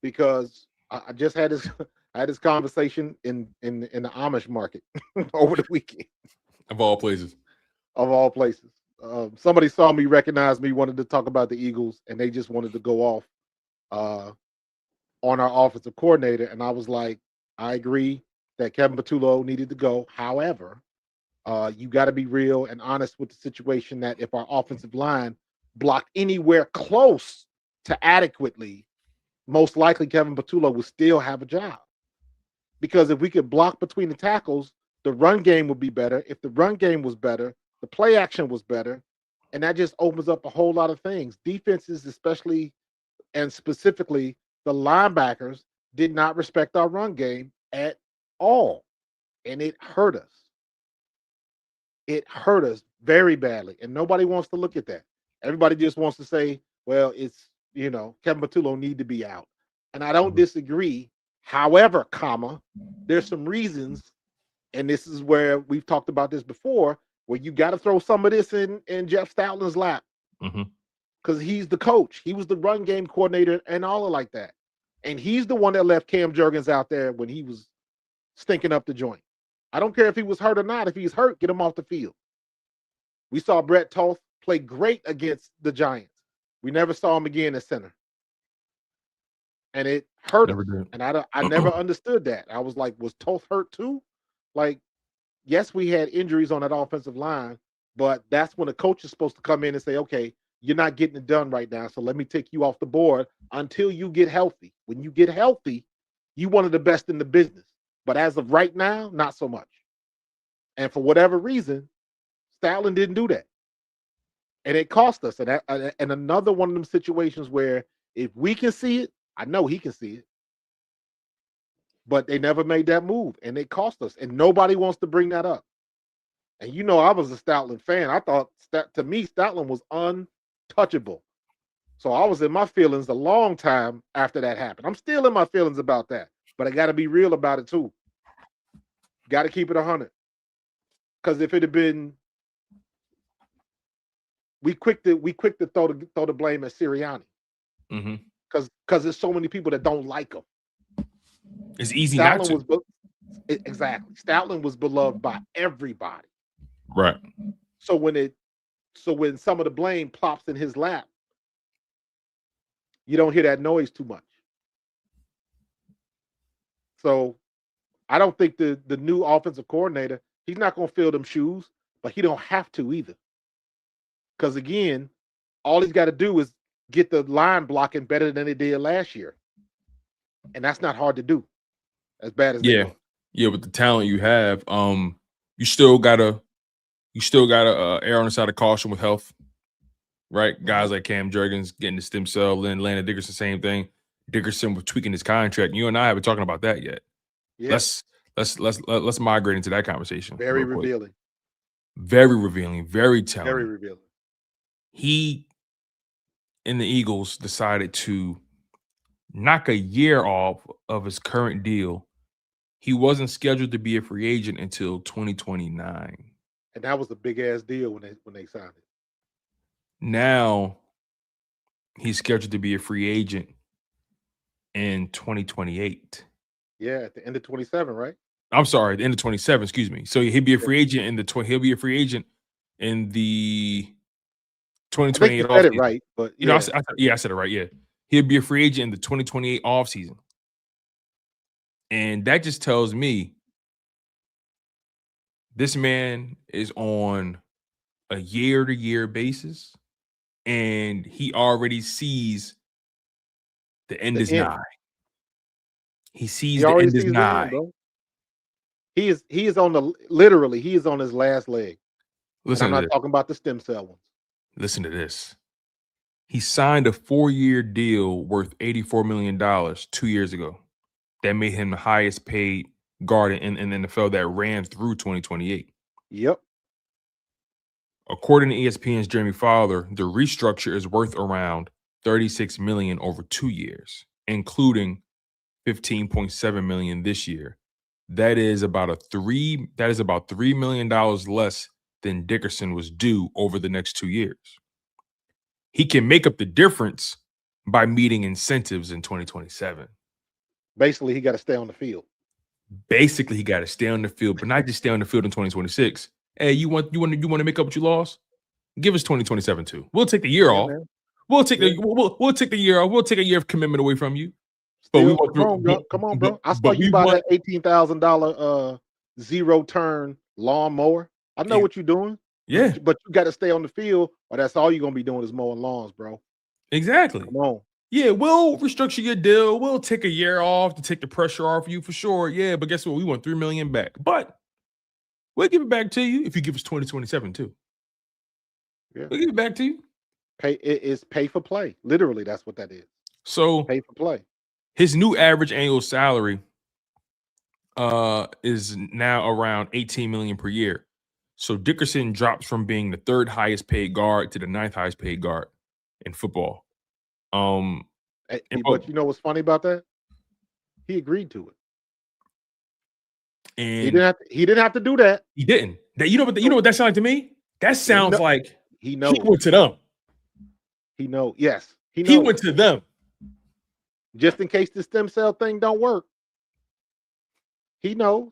because I just had this. I had this conversation in the Amish market over the weekend. Of all places. Of all places. Somebody saw me, recognized me, wanted to talk about the Eagles, and they just wanted to go off on our offensive coordinator. And I was like, I agree that Kevin Patullo needed to go. However, you got to be real and honest with the situation that if our offensive line blocked anywhere close to adequately, most likely Kevin Patullo would still have a job. Because if we could block between the tackles, the run game would be better. If the run game was better, the play action was better. And that just opens up a whole lot of things. Defenses, especially and specifically the linebackers, did not respect our run game at all. And it hurt us. It hurt us very badly. And nobody wants to look at that. Everybody just wants to say, well, it's, Kevin Patullo need to be out. And I don't disagree. However, there's some reasons, and this is where we've talked about this before, where you got to throw some of this in Jeff Stoutland's lap. Because he's the coach. He was the run game coordinator and all of like that. And he's the one that left Cam Jurgens out there when he was stinking up the joint. I don't care if he was hurt or not. If he's hurt, get him off the field. We saw Brett Toth play great against the Giants. We never saw him again at center. And it hurt him. And I never understood that. I was like, was Toth hurt too? Like, yes, we had injuries on that offensive line, but that's when the coach is supposed to come in and say, okay, you're not getting it done right now, so let me take you off the board until you get healthy. When you get healthy, you're one of the best in the business. But as of right now, not so much. And for whatever reason, Stoutland didn't do that. And it cost us. And another one of them situations where if we can see it, I know he can see it. But they never made that move, and it cost us. And nobody wants to bring that up. And I was a Stoutland fan. I thought, to me, Stoutland was untouchable. So I was in my feelings a long time after that happened. I'm still in my feelings about that. But I got to be real about it, too. Got to keep it 100. Because if it had been, we quick to throw the blame at Sirianni. Because there's so many people that don't like him. It's easy not to. Exactly. Stoutland was beloved by everybody. Right. So when some of the blame plops in his lap, you don't hear that noise too much. So I don't think the new offensive coordinator, he's not going to fill them shoes, but he don't have to either. Because again, all he's got to do is get the line blocking better than they did last year. And that's not hard to do. As bad as yeah, with the talent you have, you still gotta err on the side of caution with health, right? Guys like Cam Jurgens getting the stem cell, then Landon Dickerson, same thing. Dickerson was tweaking his contract. You and I haven't talking about that yet. Yeah. Let's migrate into that conversation. Very revealing. Very revealing. Very telling. Very revealing. He and the Eagles decided to knock a year off of his current deal. He wasn't scheduled to be a free agent until 2029. And that was a big ass deal when they signed it. Now he's scheduled to be a free agent in 2028. Yeah, at the end of 27, right? I'm sorry, the end of 27, excuse me. So he'll be a free agent in the he'll be a free agent in the 2028 offseason. I said it right, but I said it right. Yeah. He'll be a free agent in the 2028 offseason. And that just tells me this man is on a year-to-year basis, and he already sees the end is nigh. He sees the end is nigh. He is on he is on his last leg. Listen, I'm not talking about the stem cell ones. Listen to this. He signed a 4-year deal worth $84 million 2 years ago. That made him the highest paid guard in the NFL that ran through 2028. Yep. According to ESPN's Jeremy Fowler, the restructure is worth around $36 million over 2 years, including $15.7 million this year. That is about $3 million less than Dickerson was due over the next 2 years. He can make up the difference by meeting incentives in 2027. Basically, he got to stay on the field. Basically, he got to stay on the field, but not just stay on the field in 2026. Hey, you want to make up what you lost? Give us 2027 too. We'll take the year off. Man. We'll take we'll take the year off. We'll take a year of commitment away from you. Still, But we want come on, bro. I saw you buy that $18,000 zero-turn lawnmower. I know what you're doing. Yeah, but you got to stay on the field, or that's all you're gonna be doing is mowing lawns, bro. exactly. Come on. Yeah, we'll restructure your deal. We'll take a year off to take the pressure off you for sure. Yeah, but guess what? We want $3 million back. But we'll give it back to you if you give us 2027 too. Yeah. We'll give it back to you. It's pay for play. Literally, that's what that is. So Pay for play. his new average annual salary is now around $18 million per year. So Dickerson drops from being the third highest paid guard to the ninth highest paid guard in football. But you know what's funny about that? He agreed to it. And he didn't have to do that. He didn't. You know what that sounds like to me? That sounds like he knows. He went to them. He knows. Yes. He went to them. Just in case the stem cell thing don't work. He knows.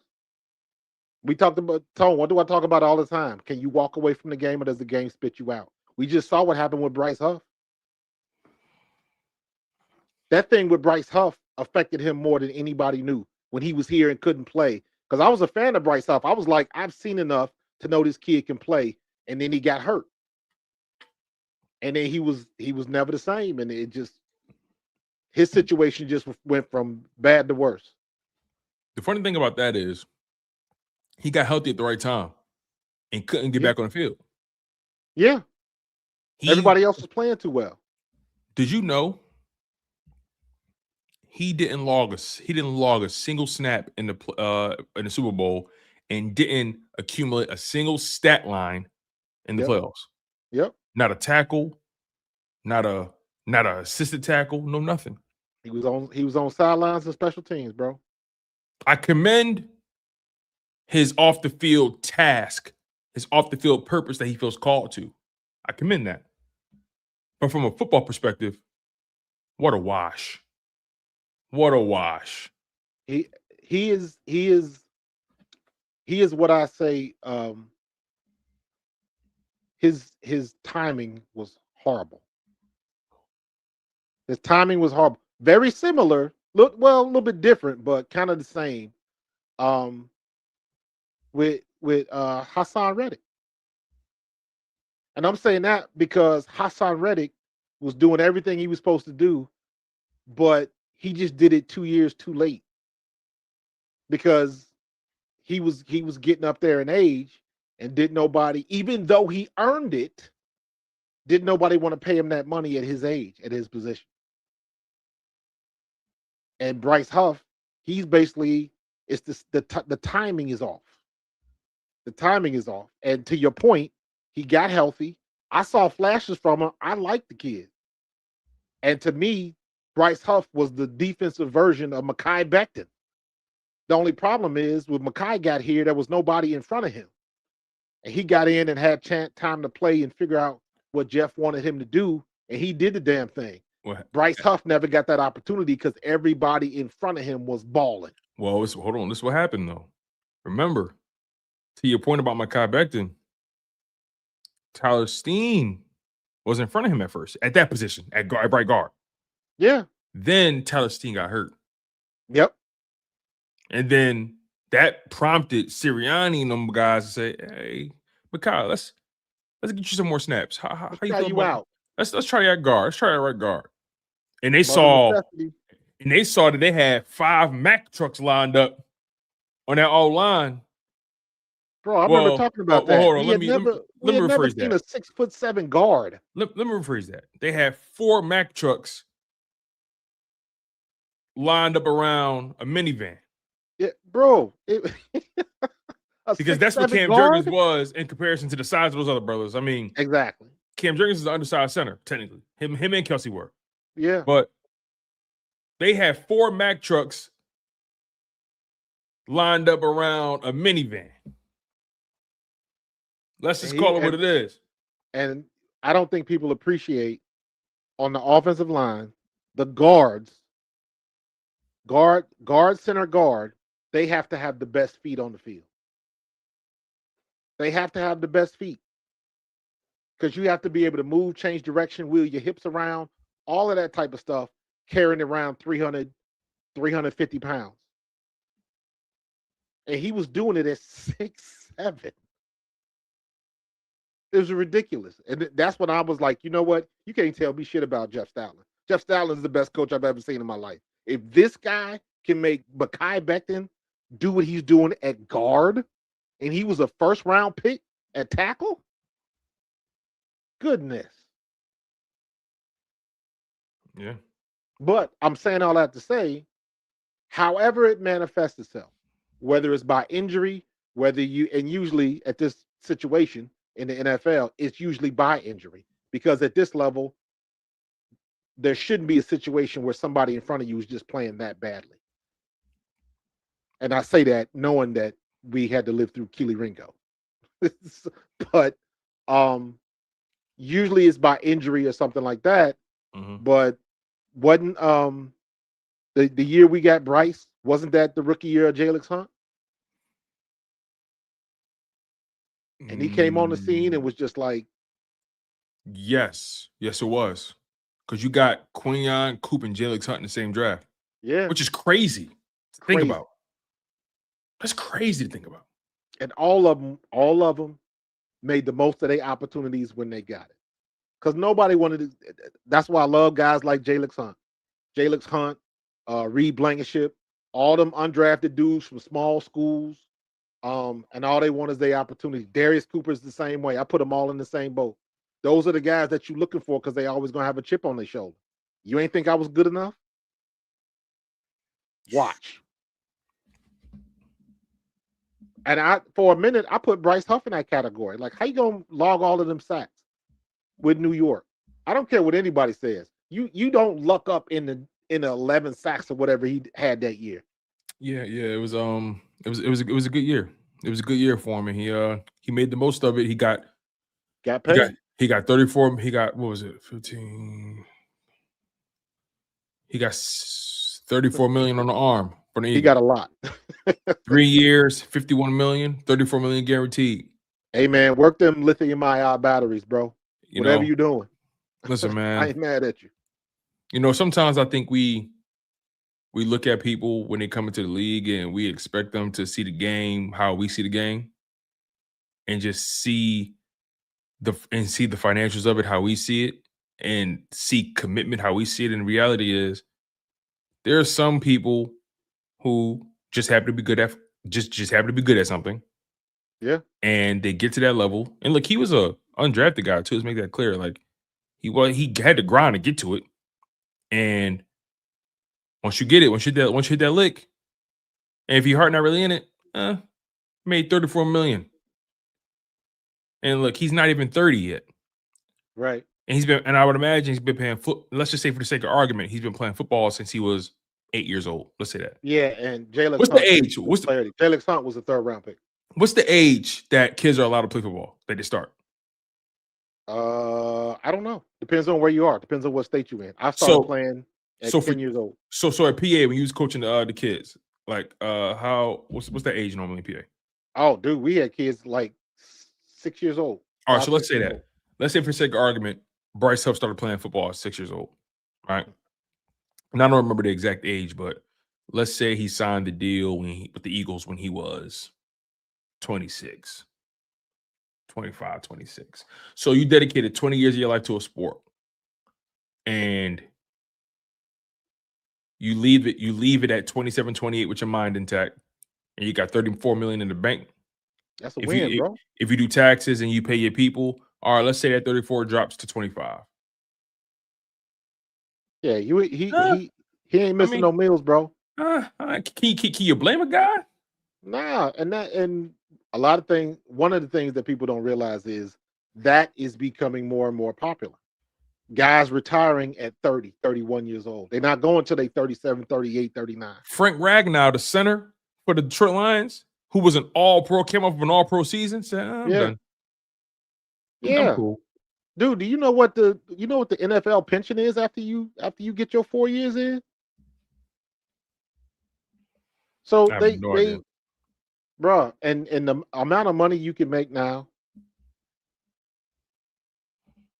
We talked about Tone. What do I talk about all the time? Can you walk away from the game, or does the game spit you out? We just saw what happened with Bryce Huff. That thing with Bryce Huff affected him more than anybody knew when he was here and couldn't play. Because I was a fan of Bryce Huff. I was like, I've seen enough to know this kid can play. And then he got hurt. And then he was never the same. And it just, his situation just went from bad to worse. The funny thing about that is he got healthy at the right time and couldn't get back on the field. Yeah. Everybody else was playing too well. Did you know he didn't log a single snap in the Super Bowl and didn't accumulate a single stat line in the playoffs? Yep. Not a tackle, not a assisted tackle, no nothing. He was on sidelines and special teams, bro. I commend his off the field task, his off the field purpose that he feels called to. I commend that. But from a football perspective, what a wash. What a wash. He is what I say. His timing was horrible. His timing was horrible. Very similar. A little bit different, but kind of the same. With Hassan Reddick. And I'm saying that because Hassan Reddick was doing everything he was supposed to do, but he just did it 2 years too late. Because he was getting up there in age, and didn't nobody, even though he earned it, didn't nobody want to pay him that money at his age, at his position. And Bryce Huff, he's basically, it's the timing is off. The timing is off. And to your point, he got healthy. I saw flashes from him. I liked the kid. And to me, Bryce Huff was the defensive version of Mekhi Becton. The only problem is when Mekhi got here, there was nobody in front of him. And he got in and had time to play and figure out what Jeff wanted him to do. And he did the damn thing. What? Bryce Huff never got that opportunity because everybody in front of him was balling. Well, hold on. This is what happened, though. Remember, to your point about Mekhi Becton, Tyler Steen was in front of him at first, at that position, at right guard. Yeah. Then Tyler Steen got hurt. Yep. And then that prompted Sirianni and them guys to say, "Hey, Mekhi, let's get you some more snaps. How you try feel you about out. Let's try that guard. Let's try that right guard." And they saw that they had 5 Mack trucks lined up on that old line. Bro, I remember talking about that. Hold on. Let me seen rephrase that. a 6'7" guard. Let me rephrase that. They had 4 Mack trucks lined up around a minivan. Yeah, bro. Because that's what Cam Jurgens was in comparison to the size of those other brothers. I mean, exactly. Cam Jurgens is the undersized center, technically. Him and Kelsey were. Yeah. But they had 4 Mack trucks lined up around a minivan. Let's just call it what it is. And I don't think people appreciate on the offensive line, the guard, center guard, they have to have the best feet on the field. They have to have the best feet. Because you have to be able to move, change direction, wheel your hips around, all of that type of stuff, carrying around 300, 350 pounds. And he was doing it at 6'7". It was ridiculous. And that's when I was like, you know what? You can't tell me shit about Jeff Stoutland. Jeff Stoutland is the best coach I've ever seen in my life. If this guy can make Mekhi Becton do what he's doing at guard, and he was a first-round pick at tackle, goodness. Yeah. But I'm saying all that to say, however it manifests itself, whether it's by injury, and usually at this situation in the NFL, it's usually by injury. Because at this level, there shouldn't be a situation where somebody in front of you is just playing that badly. And I say that knowing that we had to live through Keely Ringo. But usually it's by injury or something like that. Mm-hmm. But wasn't the year we got Bryce, wasn't that the rookie year of Jalen Hunt? And he came on the scene and was just like, yes, it was. Because you got Quinyon, Coop, and Jalen Hunt in the same draft. Yeah. Which is crazy to think about. That's crazy to think about. And all of them made the most of their opportunities when they got it. Because nobody wanted to. That's why I love guys like Jalen Hunt, Reed Blankenship, all them undrafted dudes from small schools. And all they want is their opportunity. Darius Cooper's the same way. I put them all in the same boat. Those are the guys that you're looking for because they always gonna have a chip on their shoulder. You ain't think I was good enough? Watch. And for a minute, I put Bryce Huff in that category. Like, how you gonna log all of them sacks with New York? I don't care what anybody says. You don't luck up in the 11 sacks or whatever he had that year. Yeah. It was a good year. It was a good year for him, and he made the most of it. He got paid. He got 34. He got, what was it? 15. He got $34 million on the arm for the Eagles. He got a lot. 3 years, $51 million, $34 million guaranteed. Hey man, work them lithium-ion batteries, bro. Whatever you're doing. Listen, man. I ain't mad at you. You know, sometimes I think we look at people when they come into the league and we expect them to see the game how we see the game, and just see the financials of it how we see it, and see commitment how we see it. And the reality is, there are some people who just happen to be good at something. Yeah. And they get to that level. And look, he was a undrafted guy too. Let's make that clear. Like, he had to grind to get to it. And once you get it, once you hit that lick, and if your heart not really in it, made $34 million. And look, he's not even 30 yet. Right. And I would imagine he's been playing let's just say, for the sake of argument, he's been playing football since he was 8 years old. Let's say that. Yeah, and Jalen. What's the age? Jalen Hunt was a 3rd round pick. What's the age that kids are allowed to play football that they start? I don't know. Depends on where you are. Depends on what state you're in. I started playing at 10 years old. So at PA, when you was coaching the kids, like what's that age normally in PA? Oh, dude, we had kids like 6 years old. All right, so let's say that. Let's say, for the sake of argument, Bryce Huff started playing football at 6 years old, right? And I don't remember the exact age, but let's say he signed the deal with the Eagles when he was 26, 25, 26. So you dedicated 20 years of your life to a sport, and you leave it at 27, 28 with your mind intact, and you got $34 million in the bank. That's a win, bro. If you do taxes and you pay your people, all right, let's say that 34 drops to 25. Yeah, he ain't missing no meals, bro. Can you blame a guy? Nah, and a lot of things. One of the things that people don't realize is that is becoming more and more popular. Guys retiring at 30, 31 years old. They're not going till they 37, 38, 39. Frank Ragnow, the center for the Detroit Lions, who was an all-pro, came off of an all-pro season, said, I'm done. Yeah. I'm cool. Dude, do you know what the NFL pension is after you get your 4 years in? So I have no idea. bruh, and the amount of money you can make now.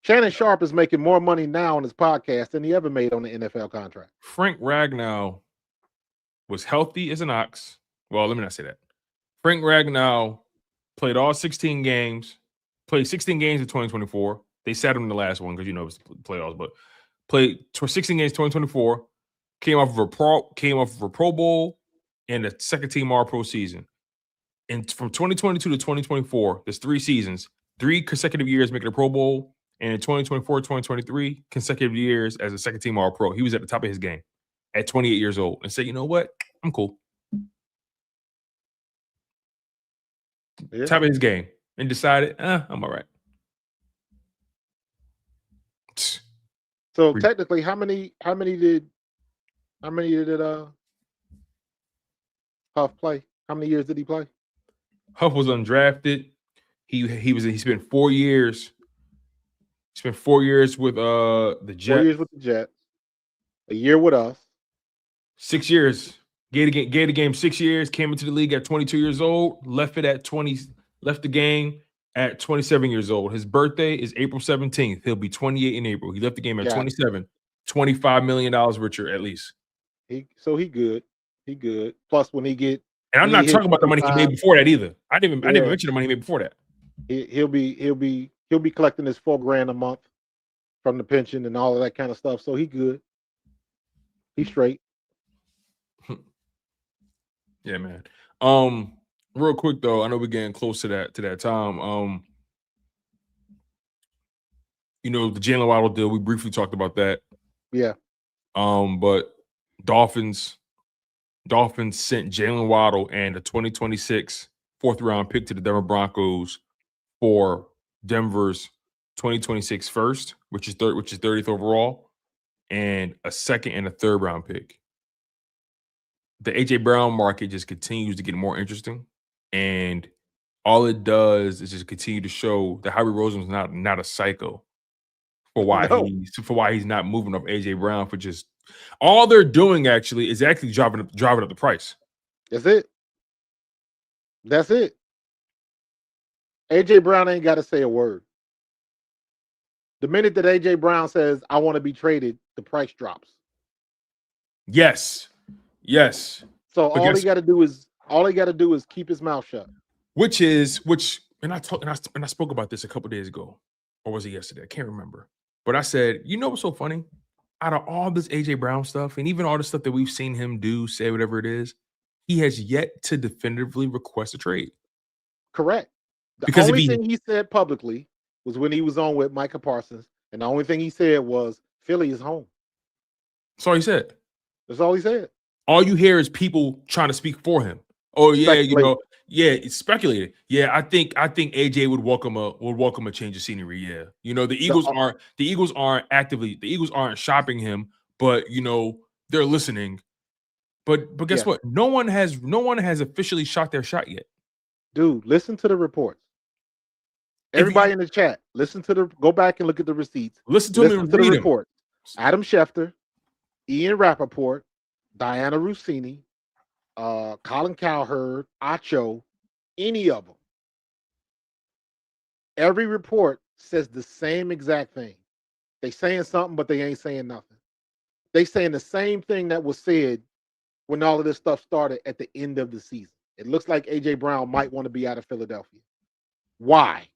Shannon Sharp is making more money now on his podcast than he ever made on the NFL contract. Frank Ragnow was healthy as an ox. Well, let me not say that. Frank Ragnow played all 16 games, played 16 games in 2024. They sat him in the last one because it was the playoffs, but played 16 games 2024, came off of a Pro Bowl and a second team All-Pro season. And from 2022 to 2024, there's 3 seasons, 3 consecutive years making a Pro Bowl, and in 2024, 2023, consecutive years as a second team All-Pro. He was at the top of his game at 28 years old and said, you know what? I'm cool. Yeah. Top of his game. And decided, I'm all right. So technically, how many did Huff play? How many years did he play? Huff was undrafted. He spent 4 years. He spent 4 years with the Jets. 4 years with the Jets. A year with us. 6 years. Gave the game 6 years. Came into the league at 22 years old. Left the game at 27 years old. His birthday is April 17th. He'll be 28 in April. He left the game at 27. $25 million richer at least. He good. He good. Plus when he get, and I'm not talking about the money he made before that either. I didn't mention the money he made before that. He'll be collecting his $4,000 a month from the pension and all of that kind of stuff. So he good. He's straight. Yeah, man. Real quick though, I know we're getting close to that time. The Jaylen Waddle deal, we briefly talked about that. Yeah. But Dolphins sent Jaylen Waddle and a 2026 4th-round pick to the Denver Broncos for Denver's 2026 first, which is 30th overall, and a 2nd and a 3rd-round pick. The AJ Brown market just continues to get more interesting, and all it does is just continue to show that Howie Roseman's not a psycho for why he's not moving up AJ Brown for just all they're doing actually is driving up the price. That's it. AJ Brown ain't got to say a word. The minute that AJ Brown says, I want to be traded, the price drops. Yes. So all he got to do is keep his mouth shut. And I spoke about this a couple days ago, or was it yesterday? I can't remember. But I said, what's so funny? Out of all this AJ Brown stuff, and even all the stuff that we've seen him do, say whatever it is, he has yet to definitively request a trade. Correct. The only thing he said publicly was when he was on with Micah Parsons, and the only thing he said was Philly is home. That's all he said. That's all he said. All you hear is people trying to speak for him. Oh yeah, it's speculated. Yeah, I think AJ would welcome a change of scenery. Yeah, the Eagles aren't shopping him, but they're listening. But guess what? No one has officially shot their shot yet. Dude, listen to the reports. Everybody in the chat, go back and look at the receipts. Listen to the reports. Adam Schefter, Ian Rappaport, Diana Rossini, Colin Cowherd, Acho, any of them. Every report says the same exact thing. They saying something, but they ain't saying nothing. They saying the same thing that was said when all of this stuff started at the end of the season. It looks like AJ Brown might want to be out of Philadelphia. Why?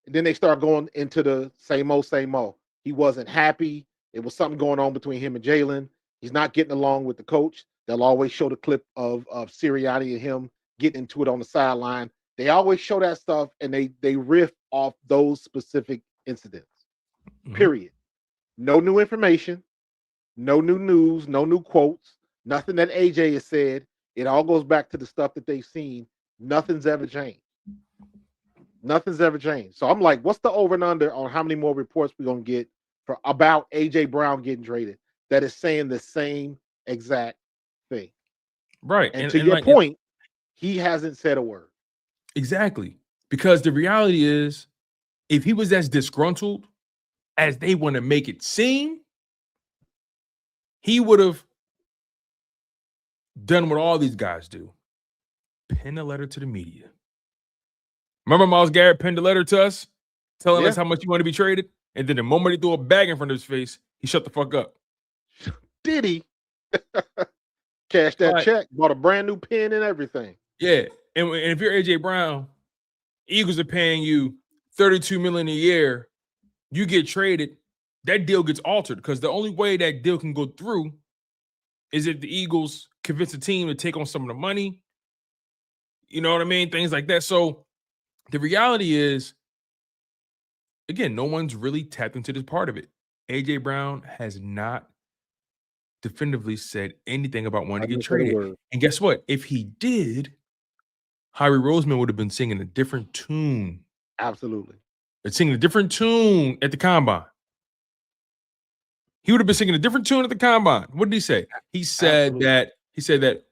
And then they start going into the same old. He wasn't happy. It was something going on between him and Jalen. He's not getting along with the coach. They'll always show the clip of Sirianni and him getting into it on the sideline. They always show that stuff, and they riff off those specific incidents. Mm-hmm. Period. No new information, no new news, no new quotes, nothing that AJ has said. It all goes back to the stuff that they've seen. Nothing's ever changed. So I'm like, what's the over and under on how many more reports we're going to get about AJ Brown getting traded that is saying the same exact thing? Right. And to your like, point, he hasn't said a word. Exactly. Because the reality is, if he was as disgruntled as they want to make it seem, he would have done what all these guys do. Pen a letter to the media. Remember Myles Garrett penned a letter to us telling us how much he wanted to be traded? And then the moment he threw a bag in front of his face, he shut the fuck up. Did he? Cash that check, bought a brand new pen and everything. Yeah. And if you're AJ Brown, Eagles are paying you $32 million a year, you get traded, that deal gets altered because the only way that deal can go through is if the Eagles convince the team to take on some of the money. You know what I mean? Things like that. So the reality is, again, no one's really tapped into this part of it. AJ Brown has not definitively said anything about wanting to get traded. And guess what? If he did, Howie Roseman would have been singing a different tune. Absolutely. They're singing a different tune at the combine. He would have been singing a different tune at the combine. What did he say? He said that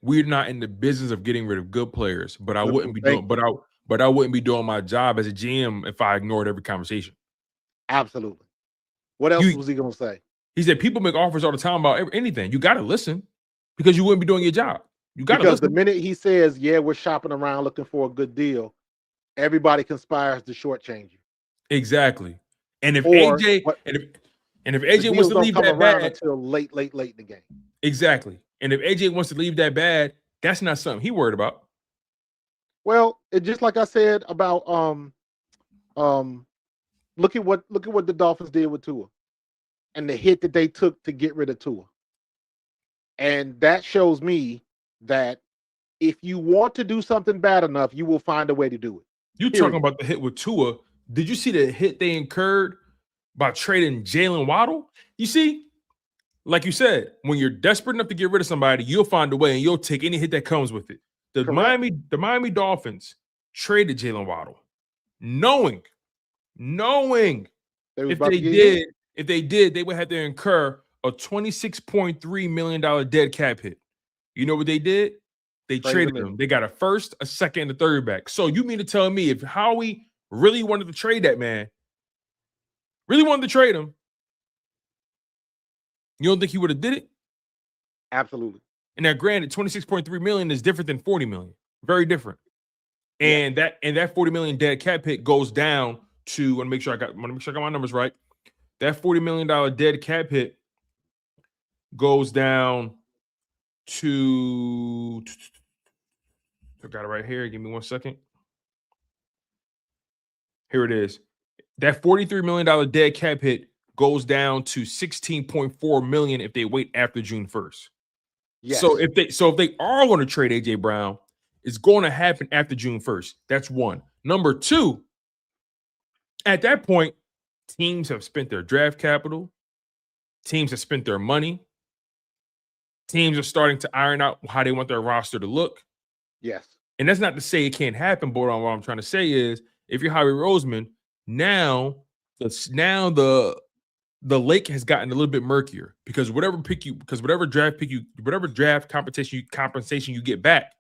we're not in the business of getting rid of good players, but I wouldn't be doing my job as a GM if I ignored every conversation. Absolutely. What else was he gonna say? He said people make offers all the time about anything. You got to listen because you wouldn't be doing your job. You got to listen. The minute he says, "Yeah, we're shopping around looking for a good deal," everybody conspires to shortchange you. Exactly. And if AJ wants to leave that bad until late in the game. Exactly. And if AJ wants to leave that bad, that's not something he worried about. Well, it just like I said about look at what the Dolphins did with Tua and the hit that they took to get rid of Tua. And that shows me that if you want to do something bad enough, you will find a way to do it. You talking about the hit with Tua. Did you see the hit they incurred by trading Jaylen Waddle? You see, like you said, when you're desperate enough to get rid of somebody, you'll find a way and you'll take any hit that comes with it. The Miami Dolphins traded Jaylen Waddle, knowing if they did, they would have to incur a $26.3 million dead cap hit. You know what they did? They traded him. They got a first, a second, and a third back. So you mean to tell me if Howie really wanted to trade that man, really wanted to trade him, you don't think he would have did it? Absolutely. And now, granted, $26.3 million is different than $40 million. Very different. And that $40 million dead cap hit goes down to, I want to make sure I got my numbers right. That $40 million dead cap hit goes down to, I got it right here. Give me 1 second. Here it is. That $43 million dead cap hit goes down to $16.4 million if they wait after June 1st. Yes. So if they are going to trade AJ Brown, it's going to happen after June 1st. That's one. Number two, at that point, teams have spent their draft capital. Teams have spent their money. Teams are starting to iron out how they want their roster to look. Yes. And that's not to say it can't happen, but what I'm trying to say is if you're Howie Roseman, now the lake has gotten a little bit murkier because whatever draft compensation you get back,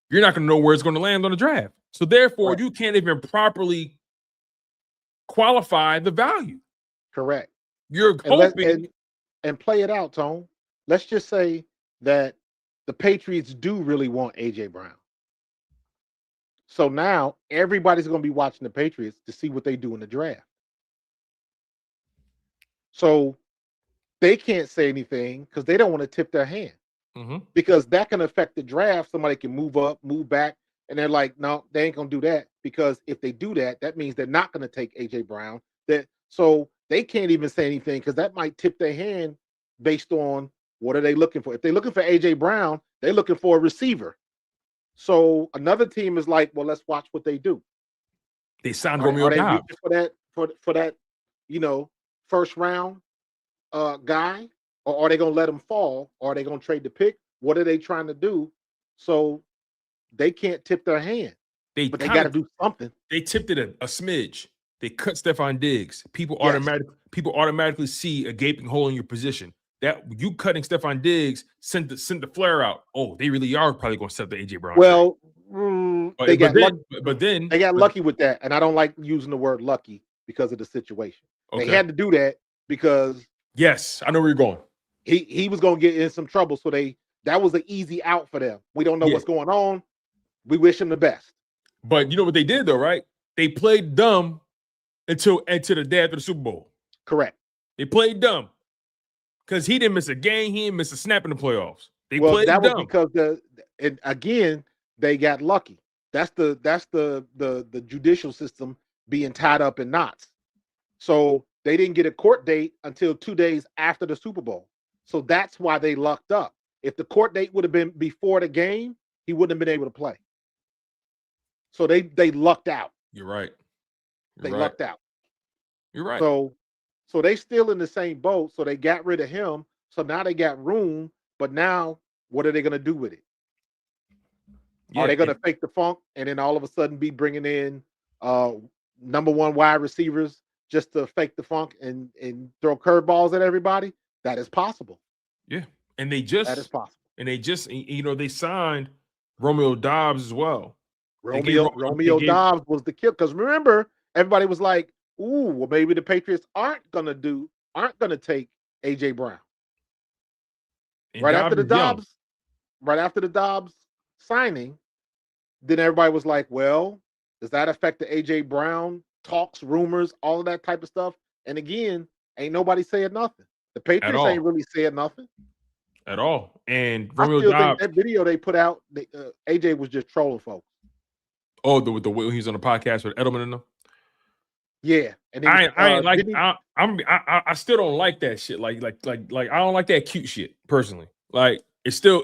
you're not going to know where it's going to land on the draft. So therefore, you can't even properly qualify the value. Correct. You're hoping and play it out, Tone. Let's just say that the Patriots do really want AJ Brown. So now everybody's going to be watching the Patriots to see what they do in the draft. So they can't say anything because they don't want to tip their hand. Because that can affect the draft. Somebody can move up, move back, and they're like, no, they ain't going to do that. Because if they do that, that means they're not going to take AJ Brown. So they can't even say anything because that might tip their hand based on what are they looking for. If they're looking for AJ Brown, they're looking for a receiver. So another team is like, well, let's watch what they do. They signed Romeo Dobbs for that, first round guy, or are they going to let him fall? Or are they going to trade the pick? What are they trying to do? So they can't tip their hand. But they got to do something. They tipped it a smidge. They cut Stephon Diggs. People automatically see a gaping hole in your position. that you cutting Stephon Diggs sent the flare out. Oh, they really are probably going to set the AJ Brown. Well, they got lucky with that, and I don't like using the word lucky because of the situation. Okay. They had to do that because yes, I know where you're going. He was going to get in some trouble, so that was an easy out for them. We don't know what's going on. We wish him the best. But you know what they did though, right? They played dumb until the day after the Super Bowl. Correct. They played dumb because he didn't miss a game. He didn't miss a snap in the playoffs. They played that dumb. Was because again they got lucky. That's the judicial system being tied up in knots. So they didn't get a court date until 2 days after the Super Bowl. So that's why they lucked up. If the court date would have been before the game, he wouldn't have been able to play. So they lucked out. You're right. They lucked out. You're right. So they still in the same boat. So they got rid of him. So now they got room. But now, what are they going to do with it? Are they going to fake the funk and then all of a sudden be bringing in number one wide receivers just to fake the funk and throw curveballs at everybody? That is possible. Yeah, and that is possible. And they signed Romeo Doubs as well. Romeo Doubs was the kid, because remember, everybody was like, "Ooh, well, maybe the Patriots aren't gonna take AJ Brown." And right after the Doubs signing, then everybody was like, "Well, does that affect the AJ Brown talks, rumors, all of that type of stuff?" And again, ain't nobody saying nothing. The Patriots ain't really saying nothing at all. And Romeo Doubs, that video they put out, AJ was just trolling folks. Oh, the way he's on the podcast with Edelman and them. Yeah, and I still don't like that shit. Like I don't like that cute shit personally. Like it's still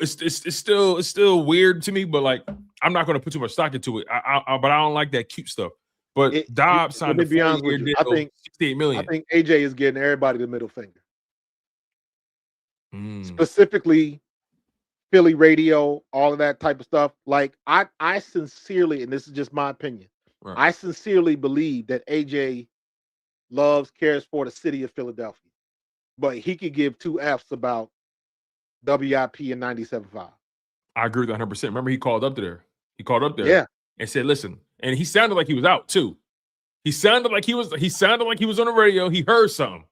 weird to me. But like I'm not going to put too much stock into it. But I don't like that cute stuff. But Dobbs signed a 4-year deal, $68 million. I think AJ is getting everybody the middle finger. Specifically, Philly radio, all of that type of stuff. Like I sincerely, and this is just my opinion, right, I sincerely believe that AJ cares for the city of Philadelphia, but he could give two Fs about WIP and 97.5. I agree with 100%. Remember, he called up there. Yeah, and said, "Listen," and he sounded like he was out too. He sounded like he was on the radio. He heard something.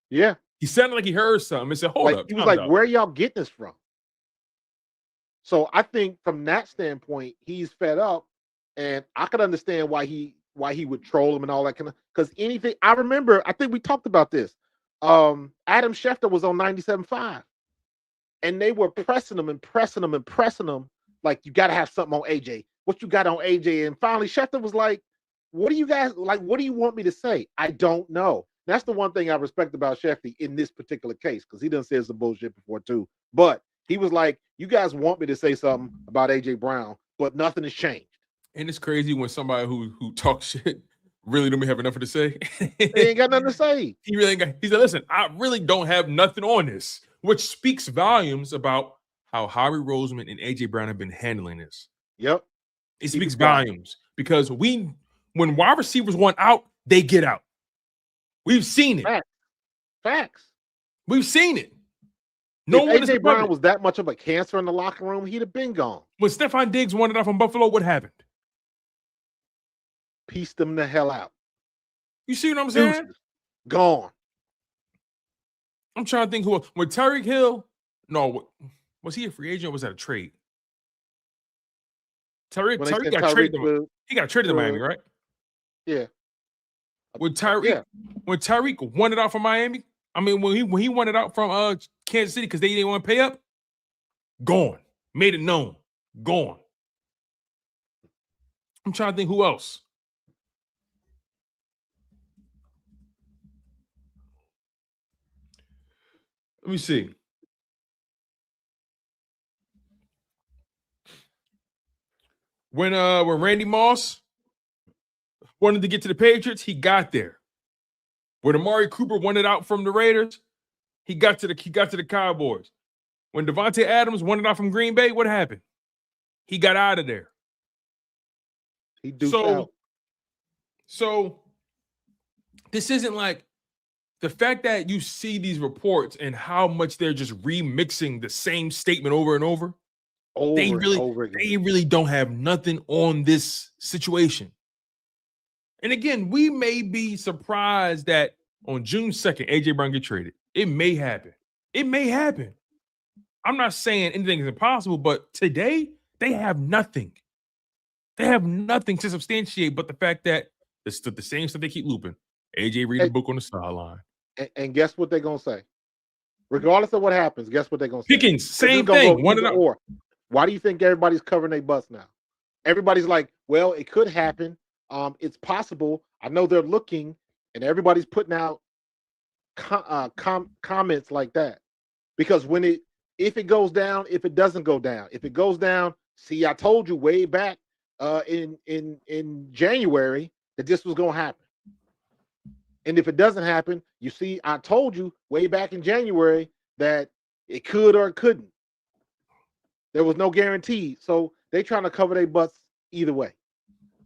Yeah, he sounded like he heard something. And said, "Hold up." He was like, "Where y'all getting this from?" So I think from that standpoint, he's fed up, and I could understand why he would troll him and all that kind of, because anything. I remember, I think we talked about this. Adam Schefter was on 97.5, and they were pressing him, like, you got to have something on AJ. What you got on AJ? And finally, Schefter was like, "What do you guys like? What do you want me to say? I don't know." That's the one thing I respect about Schefter in this particular case, because he done said some bullshit before too, but he was like, "You guys want me to say something about AJ Brown, but nothing has changed." And it's crazy when somebody who talks shit really don't have nothing to say. He ain't got nothing to say. He really ain't got. He said, "Listen, I really don't have nothing on this," which speaks volumes about how Howie Roseman and AJ Brown have been handling this. Yep, it speaks volumes because when wide receivers want out, they get out. We've seen it. Facts. We've seen it. If AJ Brown was that much of a cancer in the locker room, he'd have been gone. When Stephon Diggs wanted out from Buffalo, what happened? Pieced them the hell out. You see what I'm saying? Gone. I'm trying to think who. When Tyreek Hill, no, was he a free agent or was that a trade? Tyreek got traded. He got traded to Miami, right? Yeah. When Tyreek wanted out from Miami, I mean, when he wanted out from Kansas City because they didn't want to pay up, gone. Made it known. Gone. I'm trying to think who else. Let me see. When Randy Moss wanted to get to the Patriots, he got there. When Amari Cooper wanted out from the Raiders, he got to the Cowboys. When Devontae Adams wanted out from Green Bay, what happened? He got out of there. He duked out. So this isn't like the fact that you see these reports and how much they're just remixing the same statement over and over, they really don't have nothing on this situation. And again, we may be surprised that on June 2nd, AJ Brown get traded. It may happen. It may happen. I'm not saying anything is impossible, but today they have nothing. They have nothing to substantiate but the fact that it's the same stuff they keep looping. AJ read the book on the sideline. And guess what they're going to say? Regardless of what happens, guess what they're going to say? Pickens, same thing. Or. Why do you think everybody's covering their butts now? Everybody's like, well, it could happen. It's possible. I know they're looking, and everybody's putting out comments like that. Because if it goes down, if it doesn't go down, if it goes down, see, I told you way back in January that this was going to happen. And if it doesn't happen, you see, I told you way back in January that it could or it couldn't. There was no guarantee. So they trying to cover their butts either way.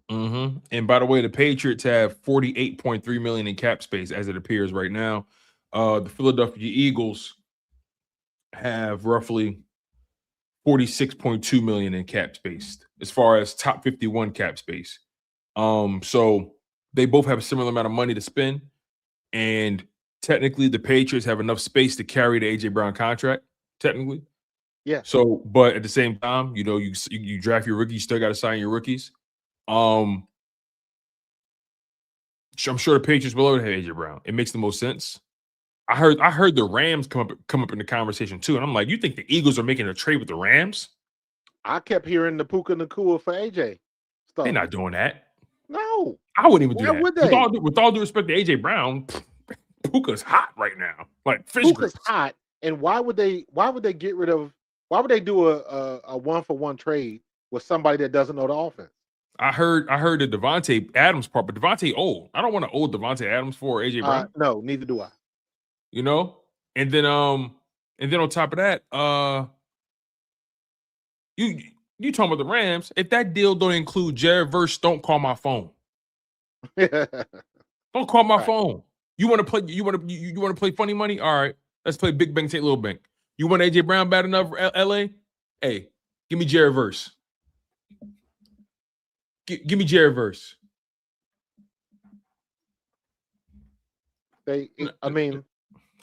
Mm-hmm. And by the way, the Patriots have $48.3 million in cap space as it appears right now. The Philadelphia Eagles have roughly $46.2 million in cap space as far as top 51 cap space. So they both have a similar amount of money to spend, and technically the Patriots have enough space to carry the AJ Brown contract. Technically, yeah. So, but at the same time, you know, you draft your rookies, you still got to sign your rookies. I'm sure the Patriots will have AJ Brown. It makes the most sense. I heard the Rams come up in the conversation too, and I'm like, you think the Eagles are making a trade with the Rams? I kept hearing the Puka Nacua for AJ stuff. They're not doing that. No, I wouldn't even do that. Would they? With all due respect to AJ Brown, Puka's hot right now, like fish Puka's grits. hot, and why would they get rid of? Why would they do a 1-for-1 trade with somebody that doesn't know the offense? I heard the Devontae Adams part, but Devontae old. I don't want to old Devontae Adams for AJ Brown. No, neither do I. You know, and then on top of that, you talking about the Rams? If that deal don't include Jared Verse, don't call my phone. Don't call my phone. You want to play? You want to play funny money? All right, let's play big bank, take little bank. You want AJ Brown bad enough, LA? Hey, give me Jared Verse. Give me Jared Verse. I mean,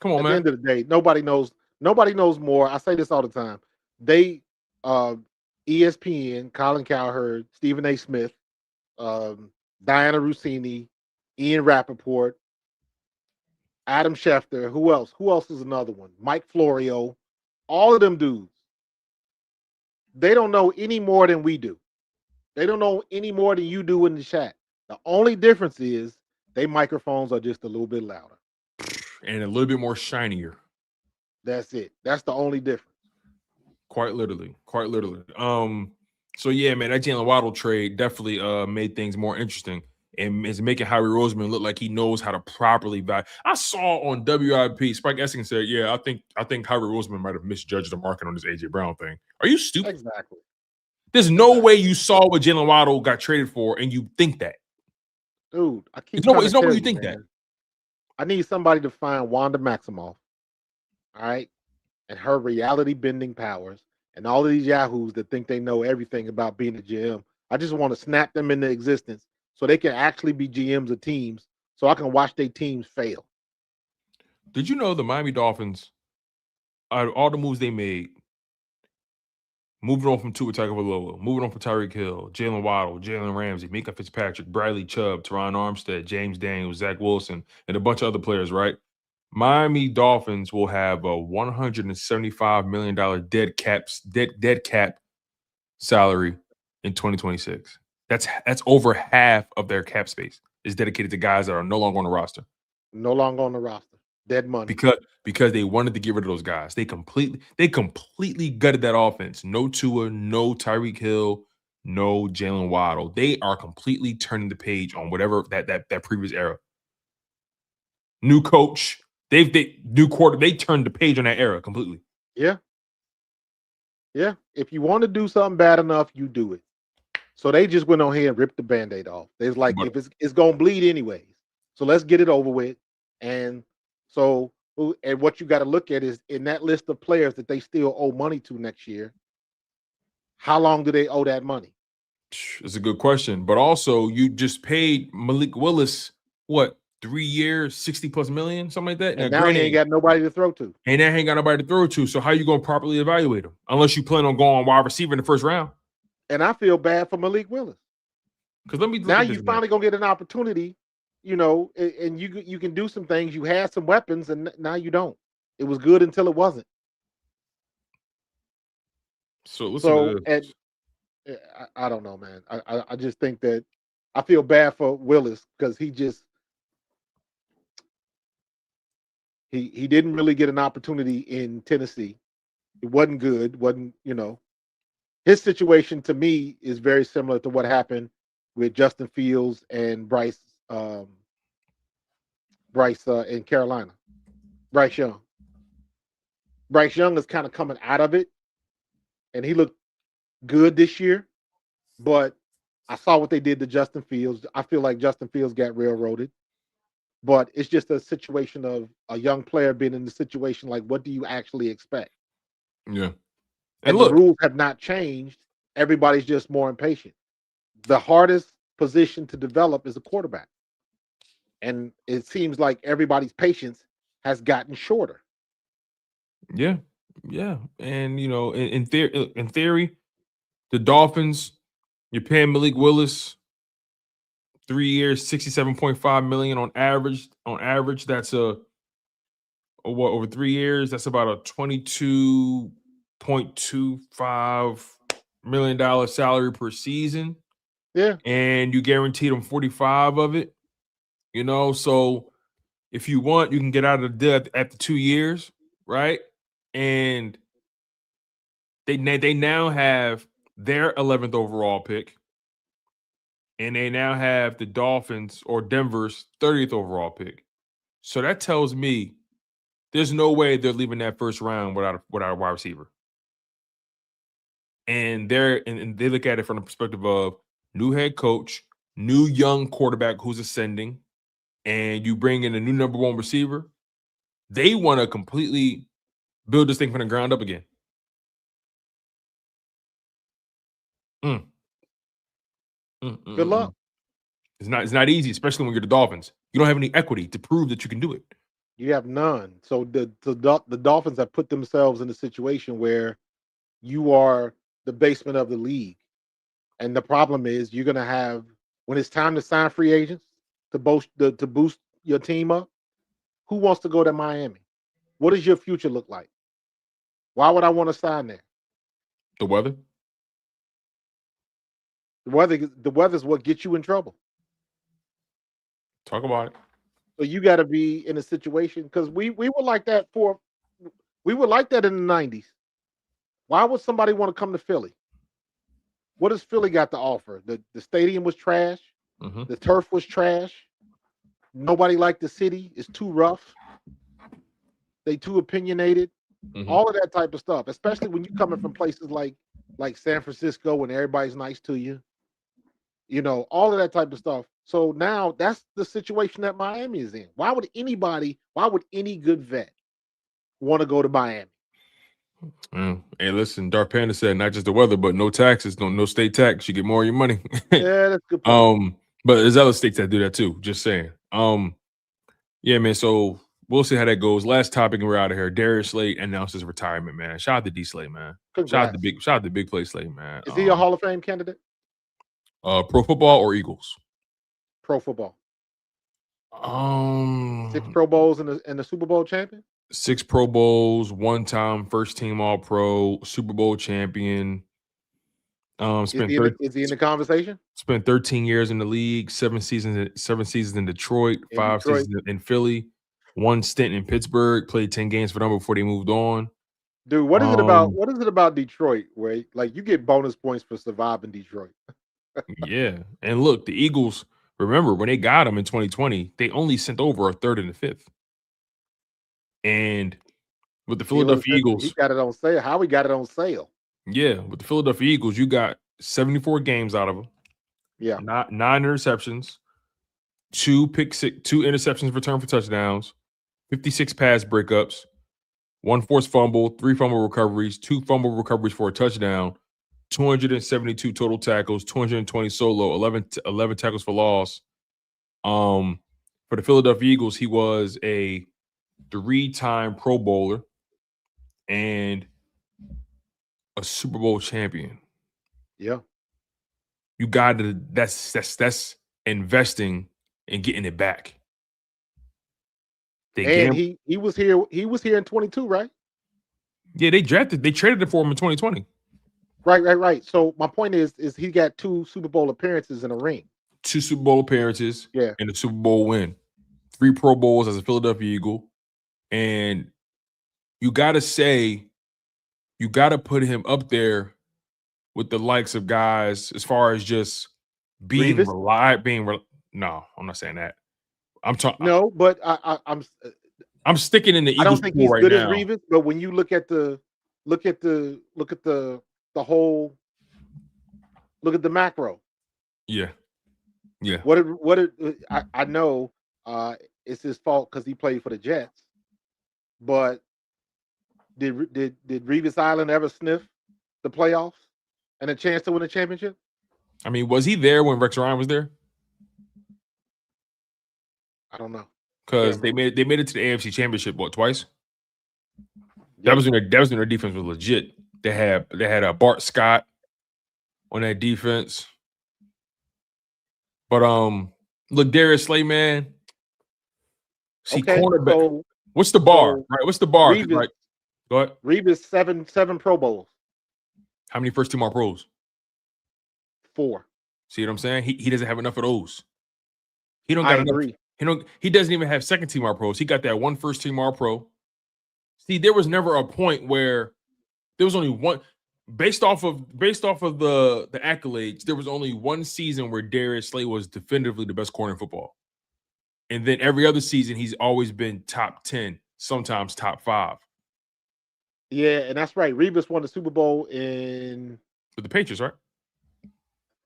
come on, at man. the end of the day, nobody knows more. I say this all the time. ESPN, Colin Cowherd, Stephen A. Smith, Diana Rossini, Ian Rappaport, Adam Schefter. Who else? Who else is another one? Mike Florio. All of them dudes. They don't know any more than we do. They don't know any more than you do in the chat. The only difference is their microphones are just a little bit louder. And a little bit more shinier. That's it. That's the only difference. Quite literally. So yeah, man, that Jaylen Waddle trade definitely made things more interesting and is making Howie Roseman look like he knows how to properly value. I saw on WIP, Spike Essing said, yeah, I think Howie Roseman might have misjudged the market on this AJ Brown thing. Are you stupid? Exactly. There's no way you saw what Jaylen Waddle got traded for and you think that. Dude, I keep there's no way you think that. I need somebody to find Wanda Maximoff. All right. And her reality bending powers and all of these yahoos that think they know everything about being a GM. I just want to snap them into existence so they can actually be GMs of teams so I can watch their teams fail. Did you know the Miami Dolphins, all the moves they made, moving on from Tua Tagovailoa, moving on from Tyreek Hill, Jaylen Waddle, Jalen Ramsey, Mika Fitzpatrick, Bradley Chubb, Teron Armstead, James Daniels, Zach Wilson, and a bunch of other players, right? Miami Dolphins will have a $175 million dead cap salary in 2026. That's over half of their cap space is dedicated to guys that are no longer on the roster. No longer on the roster. Dead money. Because they wanted to get rid of those guys. They completely gutted that offense. No Tua, no Tyreek Hill, no Jaylen Waddle. They are completely turning the page on whatever that previous era. New coach. New quarter. They turned the page on that era completely. Yeah. Yeah. If you want to do something bad enough, you do it. So they just went on here and ripped the Band-Aid off. They was like, if it's gonna bleed anyways. So let's get it over with. And So, and what you got to look at is in that list of players that they still owe money to next year, how long do they owe that money? It's a good question. But also, you just paid Malik Willis, what, 3 years, 60+ million, something like that? And now he ain't got nobody to throw to. And now he ain't got nobody to throw to. So how you going to properly evaluate him? Unless you plan on going wide receiver in the first round. And I feel bad for Malik Willis. Because let me look Now at you this, finally going to get an opportunity, and you can do some things. You had some weapons, and now you don't. It was good until it wasn't. So listen to this. I don't know, man. I just think that I feel bad for Willis because he didn't really get an opportunity in Tennessee. It wasn't good. His situation to me is very similar to what happened with Justin Fields and Bryce in Carolina. Bryce Young. Bryce Young is kind of coming out of it, and he looked good this year, but I saw what they did to Justin Fields. I feel like Justin Fields got railroaded, but it's just a situation of a young player being in the situation like, what do you actually expect? Yeah. And look, the rules have not changed. Everybody's just more impatient. The hardest position to develop is a quarterback. And it seems like everybody's patience has gotten shorter. Yeah. Yeah. And, in theory, the Dolphins, you're paying Malik Willis 3 years, $67.5 million on average. On average, that's over 3 years, that's about a $22.25 million salary per season. Yeah. And you guaranteed them 45 of it. So if you want, you can get out of the deal at the 2 years, right? And they now have their 11th overall pick, and they now have the Dolphins or Denver's 30th overall pick. So that tells me there's no way they're leaving that first round without a wide receiver. And they look at it from the perspective of new head coach, new young quarterback who's ascending, and you bring in a new number one receiver. They want to completely build this thing from the ground up again. Good luck. It's not easy, especially when you're the Dolphins. You don't have any equity to prove that you can do it. You have none. So the Dolphins have put themselves in a situation where you are the basement of the league. And the problem is you're going to have, when it's time to sign free agents to boost your team up, who wants to go to Miami? What does your future look like? Why would I want to sign there? The weather? The weather's what gets you in trouble. Talk about it. So you got to be in a situation, because we were like that in the 90s. Why would somebody want to come to Philly? What does Philly got to offer? The stadium was trash. Mm-hmm. The turf was trash. Nobody liked the city. It's too rough. They too opinionated. Mm-hmm. All of that type of stuff, especially when you're coming from places like San Francisco, when everybody's nice to you. All of that type of stuff. So now that's the situation that Miami is in. Why would any good vet want to go to Miami? Hey, listen, Dark Panda said not just the weather, but no taxes, no state tax. You get more of your money. Yeah, that's a good point. But there's other states that do that too. Just saying. Yeah, man. So we'll see how that goes. Last topic, and we're out of here. Darius Slay announced his retirement, man. Shout out to D Slay, man. Congrats. Shout out to Big Play Slay, man. Is he a Hall of Fame candidate? Pro football or Eagles? Pro football. 6 6 Pro Bowls and the Super Bowl champion? 6 Pro Bowls, 1-time first team All Pro, Super Bowl champion. Is he in the conversation? Spent 13 years in the league, 7 seasons in Detroit, 5 seasons in Philly, 1 stint in Pittsburgh, played 10 games for them before they moved on. Dude, what is it about Detroit where you get bonus points for surviving Detroit? Yeah. And look, the Eagles, remember when they got him in 2020, they only sent over a 3rd and a 5th. And with the Philadelphia Eagles, he got it on sale. Howie got it on sale. Yeah, with the Philadelphia Eagles, you got 74 games out of them. Yeah, 9 interceptions, 2 interceptions returned for touchdowns, 56 pass breakups, 1 forced fumble, 3 fumble recoveries, 2 fumble recoveries for a touchdown, 272 total tackles, 220 solo, 11 tackles for loss. For the Philadelphia Eagles, he was a 3-time Pro Bowler and a Super Bowl champion. Yeah. You got to that's investing and getting it back. And he was here in 22, right? Yeah, they traded it for him in 2020. Right. So my point is he got 2 Super Bowl appearances in a ring. 2 Super Bowl appearances, yeah, and a Super Bowl win. 3 Pro Bowls as a Philadelphia Eagle. And you gotta put him up there with the likes of guys as far as just being reliable. No, I'm not saying that. I'm talking. No, but I'm sticking in the Eagles. I don't think he's right good now. as Revis, but when you look at the whole, look at the macro. Yeah. I know it's his fault because he played for the Jets, but did Revis Island ever sniff the playoffs and a chance to win a championship? I mean, was he there when Rex Ryan was there? I don't know. Because they made it to the AFC Championship twice. That was when their defense was legit. They had Bart Scott on that defense. But look, Darius Slay, man. See, cornerback. So, what's the bar? Right? What's the bar? Revis, right. Go ahead. Revis 7 Pro Bowls. How many first team All Pros? 4. See what I'm saying? He doesn't have enough of those. He don't I got enough. agree. He doesn't even have second team All Pros. He got that 1 first team All Pro. See, there was never a point where there was only one based off of the accolades, there was only one season where Darius Slay was definitively the best corner in football. And then every other season, he's always been top 10, sometimes top 5. Yeah, and that's right. Revis won the Super Bowl with the Patriots, right? I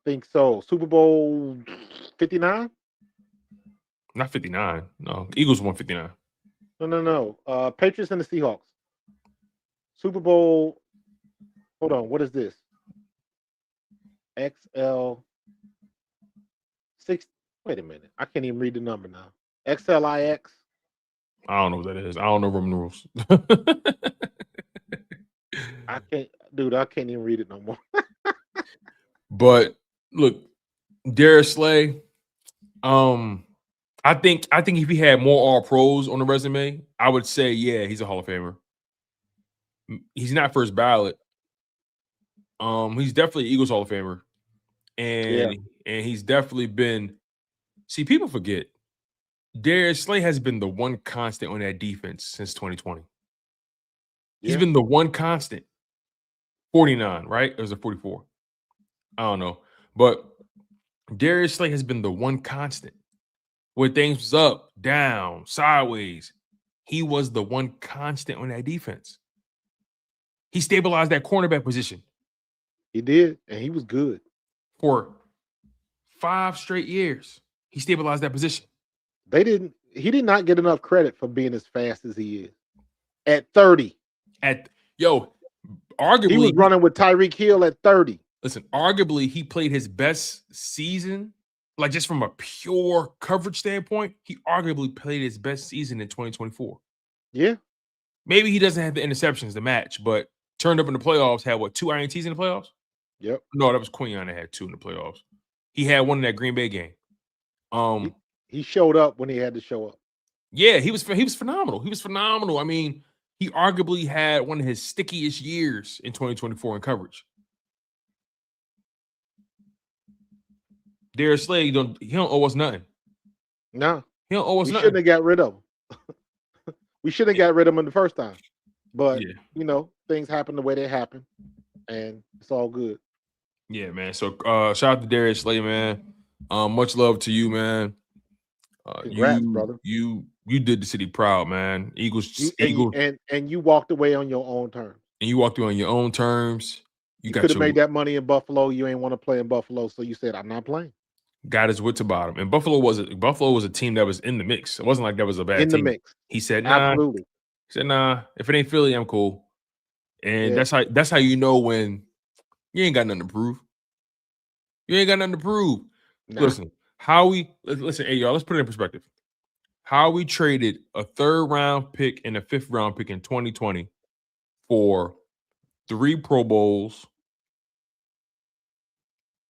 think so. Super Bowl 59? Not 59. No, Eagles won 59. No. Patriots and the Seahawks. Super Bowl. Hold on. What is this? XL 6. Wait a minute. I can't even read the number now. XLIX. I don't know what that is. I don't know Roman rules. I can't even read it no more. But look, Darius Slay, I think if he had more All Pros on the resume, I would say, yeah, he's a Hall of Famer. He's not first ballot. He's definitely Eagles Hall of Famer. And he's definitely been. See, people forget Darius Slay has been the one constant on that defense since 2020. He's been the one constant. 49, right? It was a 44. I don't know. But Darius Slay has been the one constant. When things was up, down, sideways, he was the one constant on that defense. He stabilized that cornerback position. He did, and he was good. For 5 straight years, he stabilized that position. He did not get enough credit for being as fast as he is. At 30. Arguably, he was running with Tyreek Hill at 30. Listen, arguably, he played his best season, like just from a pure coverage standpoint, he arguably played his best season in 2024. Yeah. Maybe he doesn't have the interceptions to match, but turned up in the playoffs, had 2 INTs in the playoffs? Yep. No, that was Quinyon that had 2 in the playoffs. He had 1 in that Green Bay game. He showed up when he had to show up. Yeah, he was phenomenal. He was phenomenal. I mean, he arguably had one of his stickiest years in 2024 in coverage. Darius Slay, he don't owe us nothing. No. He don't owe us nothing. We shouldn't have got rid of him. We shouldn't have got rid of him the first time. But, things happen the way they happen, and it's all good. Yeah, man. So, shout out to Darius Slay, man. Much love to you, man. Congrats, brother. You did the city proud, man. Eagles. And you walked away on your own terms. And you walked away on your own terms. You could have made that money in Buffalo. You ain't want to play in Buffalo, so you said, I'm not playing. got his wit to bottom. And Buffalo was a team that was in the mix. It wasn't like that was a bad In team. the mix. He said, nah. Absolutely. He said, nah, if it ain't Philly, I'm cool. And Yeah. that's how you know when you ain't got nothing to prove. You ain't got nothing to prove. Nah. Listen, listen, hey, y'all, let's put it in perspective. Howie traded a 3rd-round pick and a 5th-round pick in 2020 for 3 Pro Bowls,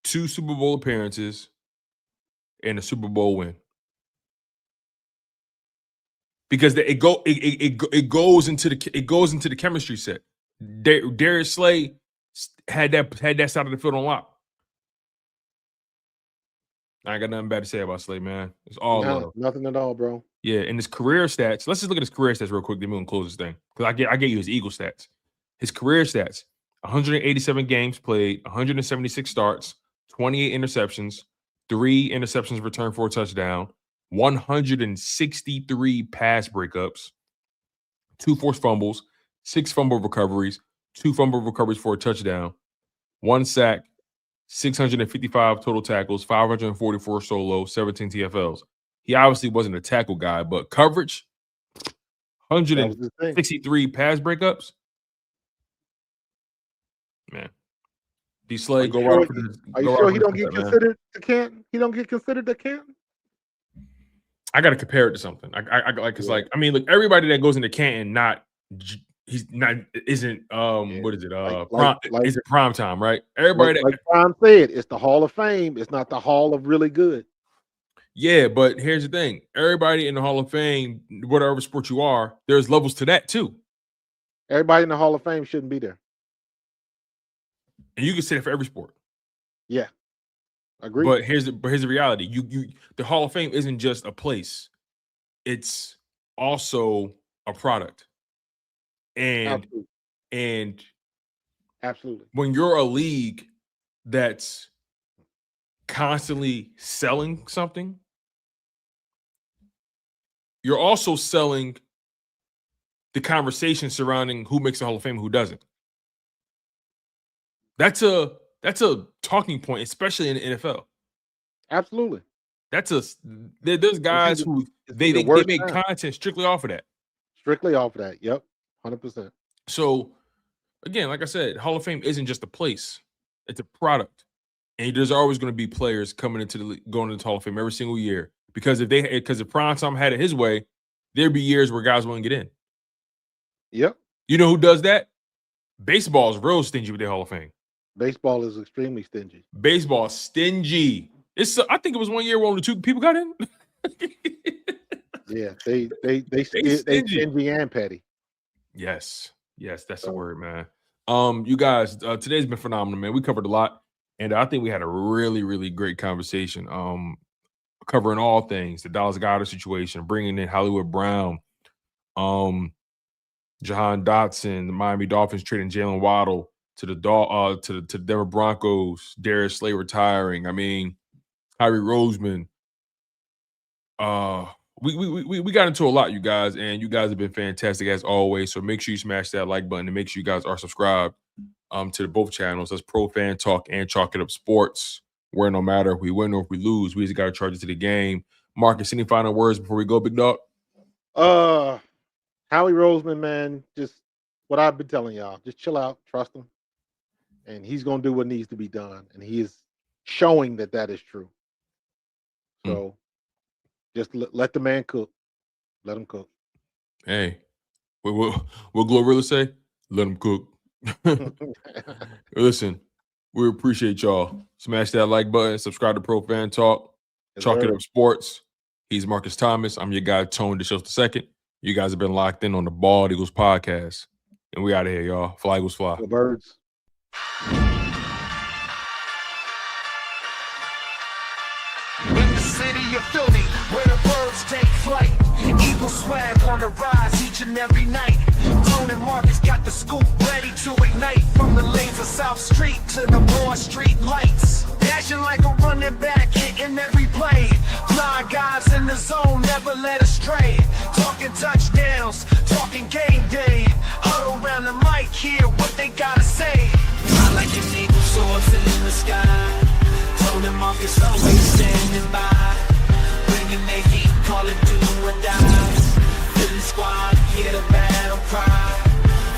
2 Super Bowl appearances, and a Super Bowl win. Because it goes into the chemistry set. Darius Slay had that side of the field on lock. I ain't got nothing bad to say about Slay, man. It's all love. Nothing at all, bro. Yeah, and his career stats. Let's just look at his career stats real quick. Then we're gonna close this thing because I get you his Eagle stats. His career stats: 187 games played, 176 starts, 28 interceptions, 3 interceptions returned for a touchdown, 163 pass breakups, 2 forced fumbles, 6 fumble recoveries, 2 fumble recoveries for a touchdown, 1 sack, 655 total tackles, 544 solo, 17 TFLs. He obviously wasn't a tackle guy, but coverage, 163 pass breakups. Man, D-Slay, go right for the. Are you sure he don't get considered the Canton? He don't get considered the Canton? I got to compare it to something. I like it's like, I mean, look, everybody that goes into Canton, isn't what is it? Is it prime time, right? Everybody like Prime said, it's the Hall of Fame. It's not the Hall of really good. Yeah, but here's the thing: everybody in the Hall of Fame, whatever sport you are, there's levels to that too. Everybody in the Hall of Fame shouldn't be there, and you can say it for every sport. Yeah, agree. But here's the reality: the Hall of Fame isn't just a place; it's also a product. And absolutely, when you're a league that's constantly selling something, you're also selling the conversation surrounding who makes the Hall of Fame and who doesn't. That's a talking point, especially in the NFL. Absolutely. There's guys who they make content strictly off of that. Strictly off of that. Yep. 100%. So again, like I said, Hall of Fame isn't just a place; it's a product, and there's always going to be players coming going into the Hall of Fame every single year because if Prime Time had it his way, there'd be years where guys wouldn't get in. Yep. You know who does that? Baseball is real stingy with their Hall of Fame. Baseball is extremely stingy. Baseball stingy. I think it was one year where only 2 people got in. Yeah, they stingy and petty. Yes, that's the word, man. You guys, today's been phenomenal, man. We covered a lot, and I think we had a really, really great conversation. Covering all things: the Dallas Goddard situation, bringing in Hollywood Brown, Jahan Dotson, the Miami Dolphins trading Jaylen Waddle to the Denver Broncos, Darius Slay retiring. I mean, Howie Roseman. We got into a lot, you guys, and you guys have been fantastic as always. So make sure you smash that like button and make sure you guys are subscribed to both channels. That's Pro Fan Talk and Chalk It Up Sports, where no matter if we win or if we lose, we just got to charge it to the game. Marcus, any final words before we go, big dog? Howie Roseman, man, just what I've been telling y'all. Just chill out, trust him, and he's gonna do what needs to be done, and he is showing that is true. So. Just let the man cook. Let him cook. Hey, what Glorilla say? Let him cook. Listen, we appreciate y'all. Smash that like button. Subscribe to Pro Fan Talk. Chalk It Up Sports. He's Markus Thomas. I'm your guy, Tone DeShields II. You guys have been locked in on the Bald Eagles podcast. And we out of here, y'all. Fly Eagles fly. The birds. In the city of Philly, where the birds take flight, Eagle swag on the rise each and every night. Tone and Markus got the scoop ready to ignite. From the lanes of South Street to the Baun Street lights, dashing like a running back, hitting every play. Flying guys in the zone, never led astray. Talking touchdowns, talking game day. Huddle around the mic, hear what they gotta say. I like an eagle soaring in the sky. Tone and Markus always standing by, bringing the heat, call it do or die. Philly squad, hear the battle cry,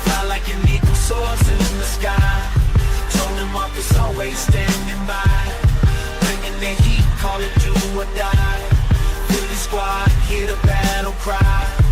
fly like an eagle soars in the sky. Tone and Markus always standing by, bringing the heat, call it do or die. Philly squad, hear the battle cry.